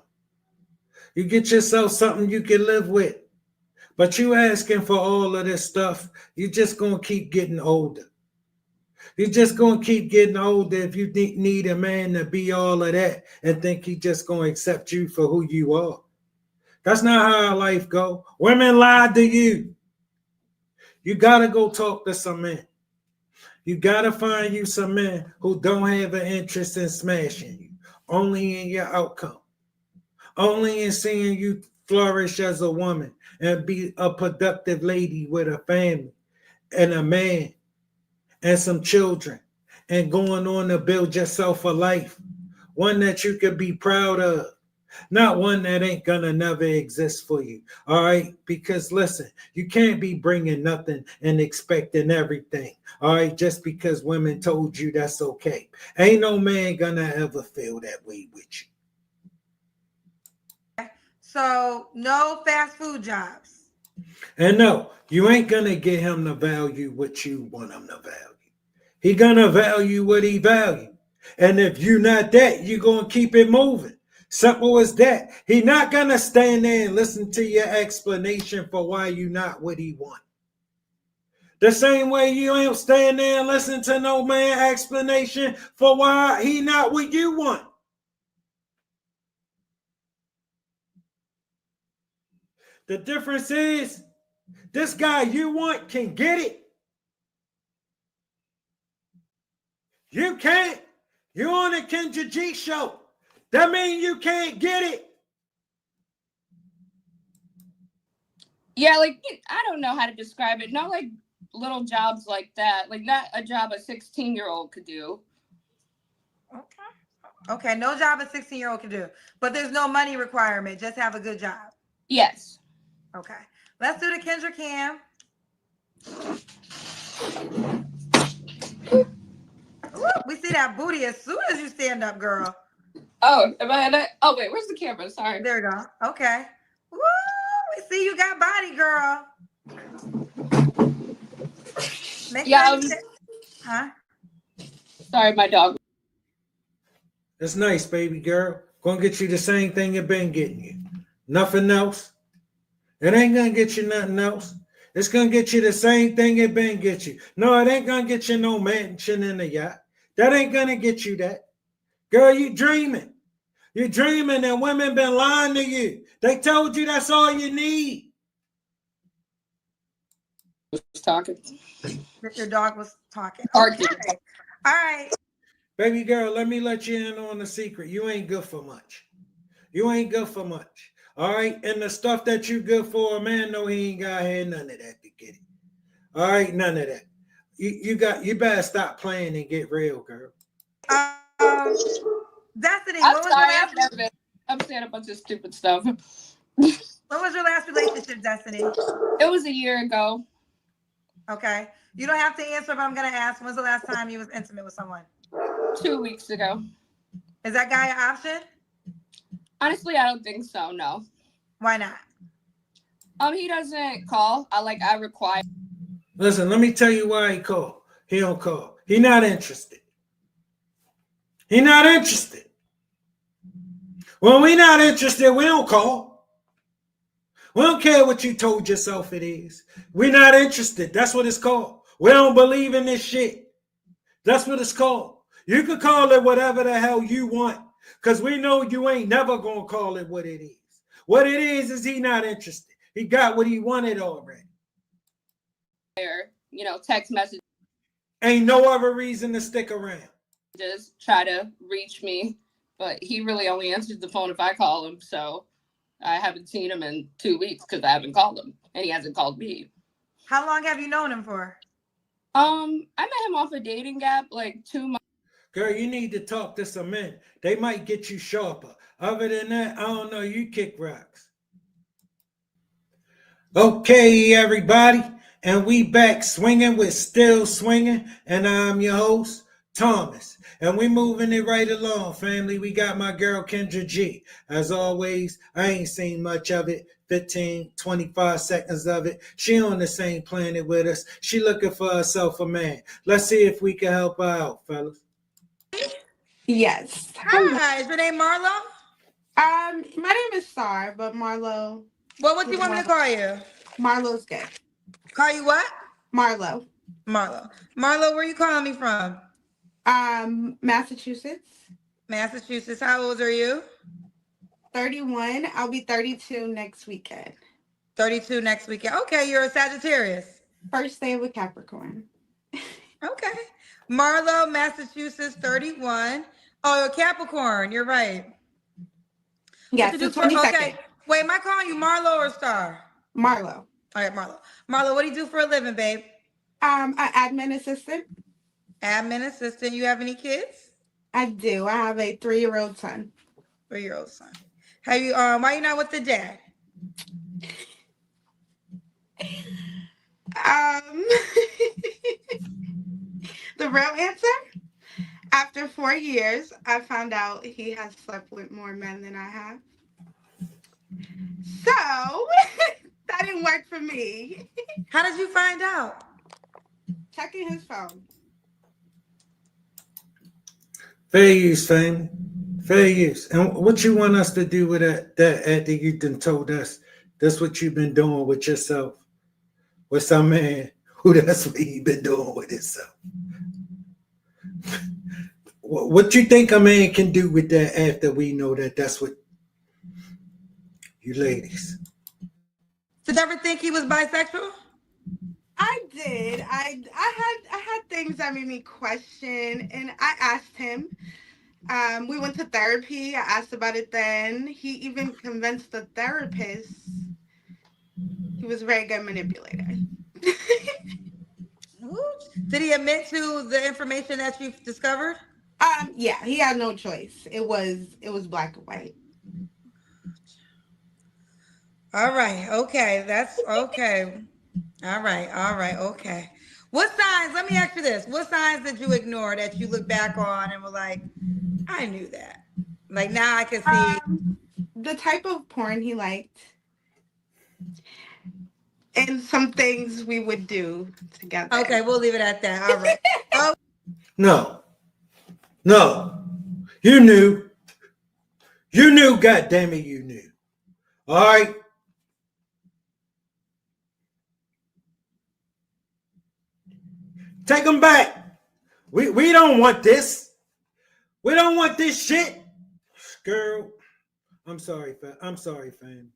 A: You get yourself something you can live with. But you asking for all of this stuff, you're just going to keep getting older. You're just going to keep getting older if you need a man to be all of that and think he just going to accept you for who you are. That's not how life go. Women lied to you. You got to go talk to some men. You got to find you some men who don't have an interest in smashing you, only in your outcome, only in seeing you flourish as a woman and be a productive lady with a family and a man and some children and going on to build yourself a life, one that you could be proud of, not one that ain't gonna never exist for you. All right, because listen, you can't be bringing nothing and expecting everything. All right, just because women told you that's okay. Ain't no man gonna ever feel that way with you.
B: So no fast food jobs.
A: And no, you ain't gonna get him to value what you want him to value. He gonna value what he value. And if you not that, you gonna keep it moving. Simple as that. He not gonna stand there and listen to your explanation for why you not what he want. The same way you ain't stand there and listen to no man explanation for why he not what you want. The difference is this guy you want can get it. You can't. You're on a Kendra G show. That means you can't get it.
G: Yeah, like, I don't know how to describe it. Not like little jobs like that. Like, not a job a 16-year-old could do.
B: Okay, no job a 16-year-old can do. But there's no money requirement. Just have a good job.
G: Yes.
B: Okay. Let's do the Kendra Cam. Ooh, we see that booty as soon as you stand up, girl.
G: Oh, am I in it? Oh, wait, where's the camera? Sorry.
B: There you go. Okay. Woo, we see you got body, girl.
G: Yeah.
B: Huh?
G: Sorry, my dog.
A: That's nice, baby girl. Gonna get you the same thing it been getting you. Nothing else. It ain't gonna get you nothing else. It's gonna get you the same thing it been get you. No, it ain't gonna get you no mansion in the yacht. That ain't gonna get you that. Girl, you dreaming. You're dreaming and women been lying to you. They told you that's all you need.
G: Was talking.
B: Your dog was talking.
G: Okay.
B: All right.
A: Baby girl, let me let you in on the secret. You ain't good for much. You ain't good for much. All right? And the stuff that you good for, a man know he ain't got had none of that to get it. All right? None of that. You better stop playing and get real, girl.
B: Destiny,
G: I'm sorry, I'm saying a bunch of stupid stuff.
B: When was your last relationship, Destiny?
G: It was a year ago.
B: Okay. You don't have to answer, but I'm going to ask, when's the last time you was intimate with someone?
G: 2 weeks ago.
B: Is that guy an option?
G: Honestly, I don't think so, no.
B: Why not?
G: He doesn't call. I require.
A: Listen, let me tell you why he called. He don't call. He not interested. He not interested. When we not interested, we don't call. We don't care what you told yourself it is. We're not interested. That's what it's called. We don't believe in this shit. That's what it's called. You can call it whatever the hell you want, because we know you ain't never going to call it what it is. What it is he not interested. He got what he wanted already.
G: Text messages.
A: Ain't no other reason to stick around.
G: Just try to reach me, but he really only answers the phone if I call him, so I haven't seen him in 2 weeks because I haven't called him, and he hasn't called me.
B: How long have you known him for?
G: I met him off a dating app like 2 months.
A: Girl, you need to talk to some men. They might get you sharper. Other than that, I don't know. You kick rocks. Okay, everybody. And we back swinging with Still Swinging. And I'm your host, Thomas. And we moving it right along, family. We got my girl, Kendra G. As always, I ain't seen much of it. 15, 25 seconds of it. She on the same planet with us. She looking for herself a man. Let's see if we can help her out, fellas.
H: Yes.
B: Hi, is your name Marlo?
H: My name is Star, but Marlo.
B: Well, what do you want me to call you?
H: Marlo's good.
B: Call you what?
H: Marlo.
B: Marlo. Marlo, where you calling me from?
H: Massachusetts.
B: Massachusetts. How old are you?
H: 31. I'll be 32 next weekend.
B: 32 next weekend. Okay, you're a Sagittarius.
H: First day of a Capricorn.
B: Okay. Marlo, Massachusetts, 31. Oh, a Capricorn. You're right.
H: Yes,
B: What you
H: the
B: do for,
H: 22nd.
B: okay. Wait, am I calling you Marlo or Star?
H: Marlo.
B: All right, Marlo. Marlo, what do you do for a living, babe?
H: An admin assistant.
B: Admin assistant. You have any kids?
H: I do. I have a 3-year-old son.
B: 3-year-old son. Have you? Why you not with the dad?
H: The real answer? After 4 years, I found out he has slept with more men than I have. So that didn't work for me.
B: How did you find out?
H: Checking his phone.
A: Fair use, family. Fair use. And what you want us to do with that after you done told us that's what you've been doing with yourself? With some man who that's what he been doing with himself. What you think a man can do with that after we know that that's what you ladies?
B: Did you ever think he was bisexual?
H: I did. I had things that made me question, and I asked him. We went to therapy. I asked about it then. He even convinced the therapist. He was a very good manipulator.
B: Did he admit to the information that you've discovered?
H: Yeah, he had no choice. It was black and white.
B: All right. Okay. That's okay. All right. Okay. What signs? Let me ask you this. What signs did you ignore that you look back on and were like, I knew that? Like now I can see
H: the type of porn he liked. And some things we would do together.
B: Okay, we'll leave it at that. All right. Oh.
A: No. You knew. You knew, goddamn it, you knew. All right. Take them back. We don't want this. We don't want this shit. Girl, I'm sorry, fam.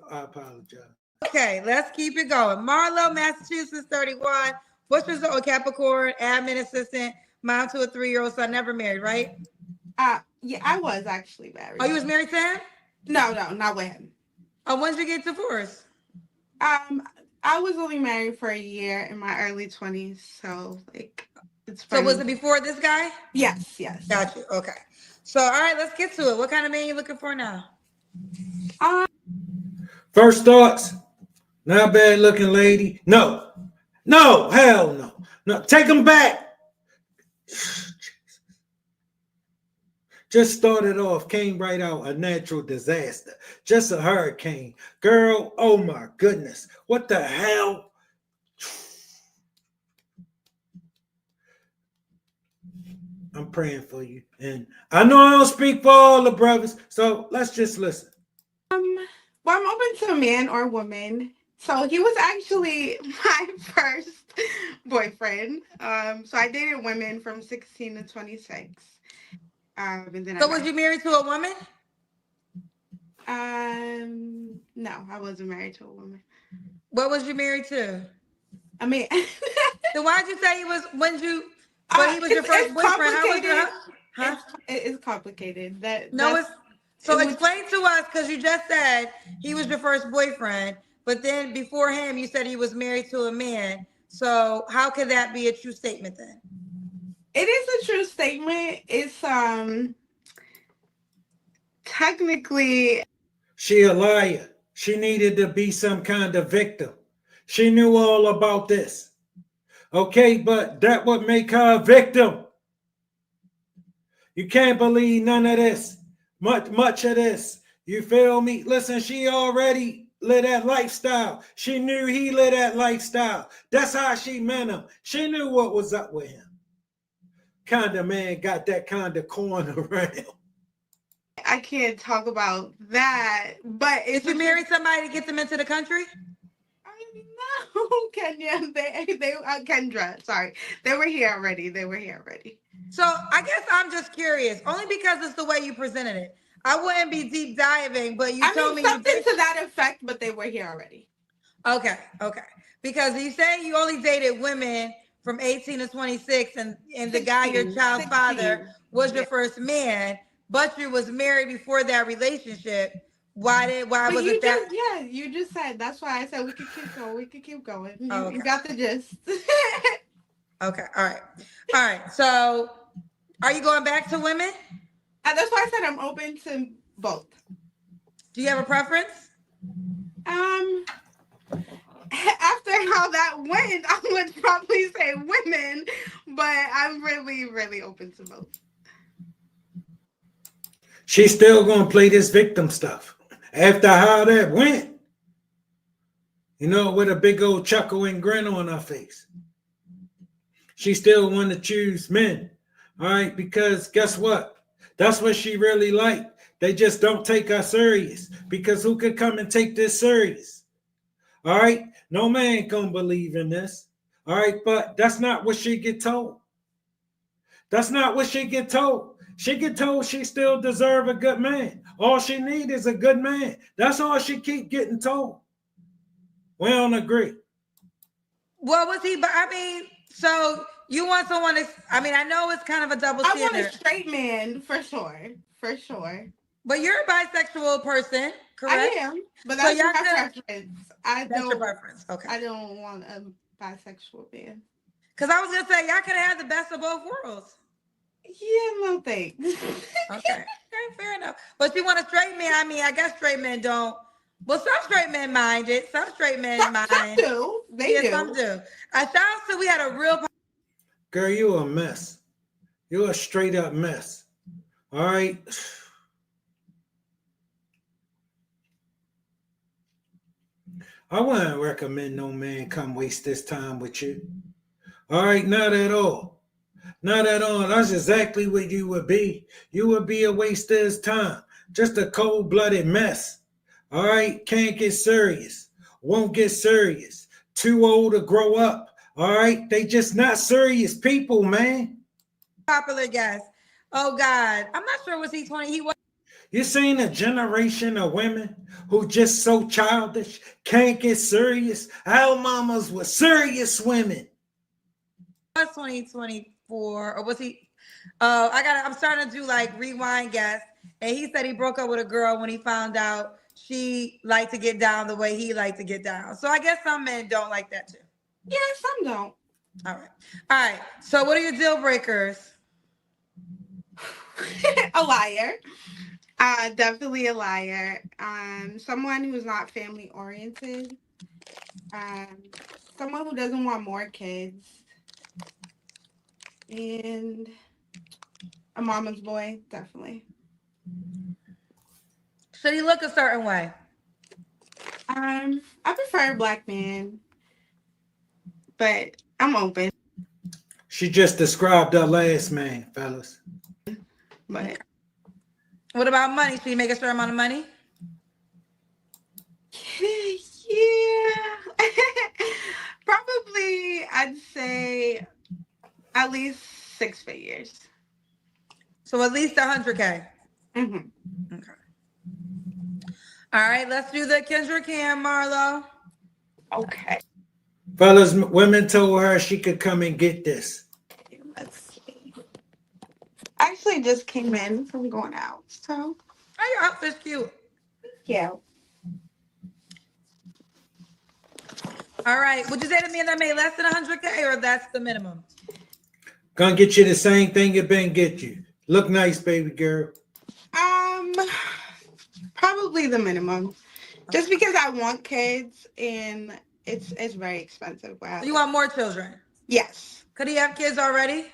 A: I apologize.
B: Okay, let's keep it going. Marlo, Massachusetts, 31. What's your zodiac? Capricorn, admin assistant, mom to a 3-year-old son, never married, right?
H: Yeah, I was actually married.
B: Oh, you was married to him?
H: No, not with him.
B: Oh, when did you get divorced?
H: I was only married for a year in my early 20s, so like it's funny.
B: So was it before this guy?
H: Yes.
B: Got you. Okay. So all right, let's get to it. What kind of man you looking for now?
A: First thoughts, not bad looking lady. No, hell no. Take them back. Just started off, came right out, a natural disaster. Just a hurricane. Girl, oh my goodness. What the hell? I'm praying for you. And I know I don't speak for all the brothers, so let's just listen.
H: Well, I'm open to a man or woman. So he was actually my first boyfriend. So I dated women from 16 to 26. And then
B: so was you married to a woman?
H: No, I wasn't married to a woman.
B: What was you married to?
H: I mean,
B: so why'd you say he was when he was your first boyfriend? How was your
H: It's complicated.
B: Explain to us, because you just said he was your first boyfriend, but then before him you said he was married to a man. So how could that be a true statement then?
H: It is a true statement. It's technically
A: she a liar. She needed to be some kind of victim. She knew all about this. Okay, but that would make her a victim. You can't believe none of this. Much of this. You feel me? Listen, she already live that lifestyle. She knew he lived that lifestyle. That's how she met him. She knew what was up with him. Kind of man got that kind of coin around.
H: I can't talk about that. But
B: Did you marry somebody to get them into the country?
H: No, Kenya. They Kendra. Sorry, they were here already.
B: So I guess I'm just curious, only because it's the way you presented it. I wouldn't be deep diving, but you told me
H: something to that effect. But they were here already.
B: Okay. Because you say you only dated women from 18 to 26, and the guy, your child's
H: 16.
B: father, was your first man, but you was married before that relationship. Why was it that?
H: Yeah, you just said. That's why I said we could keep going.
B: Okay.
H: You got the gist.
B: Okay. All right. So, are you going back to women?
H: That's why I said I'm open to both.
B: Do you have a preference?
H: After how that went, I would probably say women, but I'm really, really open to both.
A: She's still gonna play this victim stuff after how that went. You know, with a big old chuckle and grin on her face. She still want to choose men. All right, because guess what? That's what she really liked. They just don't take her serious, because who could come and take this serious? All right, no man gonna believe in this. All right, but that's not what she get told. That's not what she get told. She get told she still deserve a good man. All she need is a good man. That's all she keep getting told. We don't agree.
B: What was he? But I mean, so you want someone to? I mean, I know it's kind of a double standard.
H: I want a straight man for sure.
B: But you're a bisexual person, correct?
H: I am, but that's my preference.
B: That's your preference. Okay.
H: I don't want a bisexual man.
B: Because I was gonna say y'all could have the best of both worlds.
H: Yeah, no thanks.
B: Okay, fair enough. But you want a straight man? I mean, I guess straight men don't. Well, some straight men mind it. Some straight men mind.
H: Some do. They do.
B: Some do. Shout out to we had a real.
A: Girl, you a mess. You're a straight up mess. All right. I wouldn't recommend no man come waste this time with you. All right, not at all. Not at all. That's exactly what you would be. You would be a waste of his time. Just a cold-blooded mess. All right, can't get serious. Won't get serious. Too old to grow up. All right, they just not serious people, man.
B: Popular guest. Oh God, I'm not sure was he 20. He was.
A: You seen a generation of women who just so childish, can't get serious. Our mamas were serious women.
B: Was 2024 or was he? I'm starting to do like rewind guests, and he said he broke up with a girl when he found out she liked to get down the way he liked to get down. So I guess some men don't like that too.
H: Yeah, some don't.
B: All right. So what are your deal breakers?
H: A liar. Definitely a liar. Someone who's not family oriented. Someone who doesn't want more kids. And a mama's boy, definitely.
B: Should he look a certain way?
H: I prefer a black man, but I'm open.
A: She just described her last man, fellas.
H: But
B: what about money? Should he make a certain amount of money?
H: Yeah. Probably, I'd say at least 6 figures.
B: So at least 100K.
H: Mm-hmm.
B: Okay. All right, let's do the Kendra Cam, Marlo.
H: Okay.
A: Fellas, women told her she could come and get this.
H: Let's see. I actually just came in from going out, so.
B: Oh, your outfit's cute.
H: Yeah.
B: All right. Would you say to me that made less than 100K or that's the minimum?
A: Gonna get you the same thing it been get you. Look nice, baby girl.
H: Probably the minimum. Just because I want kids and it's very expensive. Wow.
B: So you want more children?
H: Yes.
B: Could he have kids already?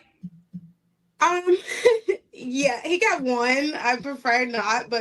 H: Yeah, he got one. I prefer not, but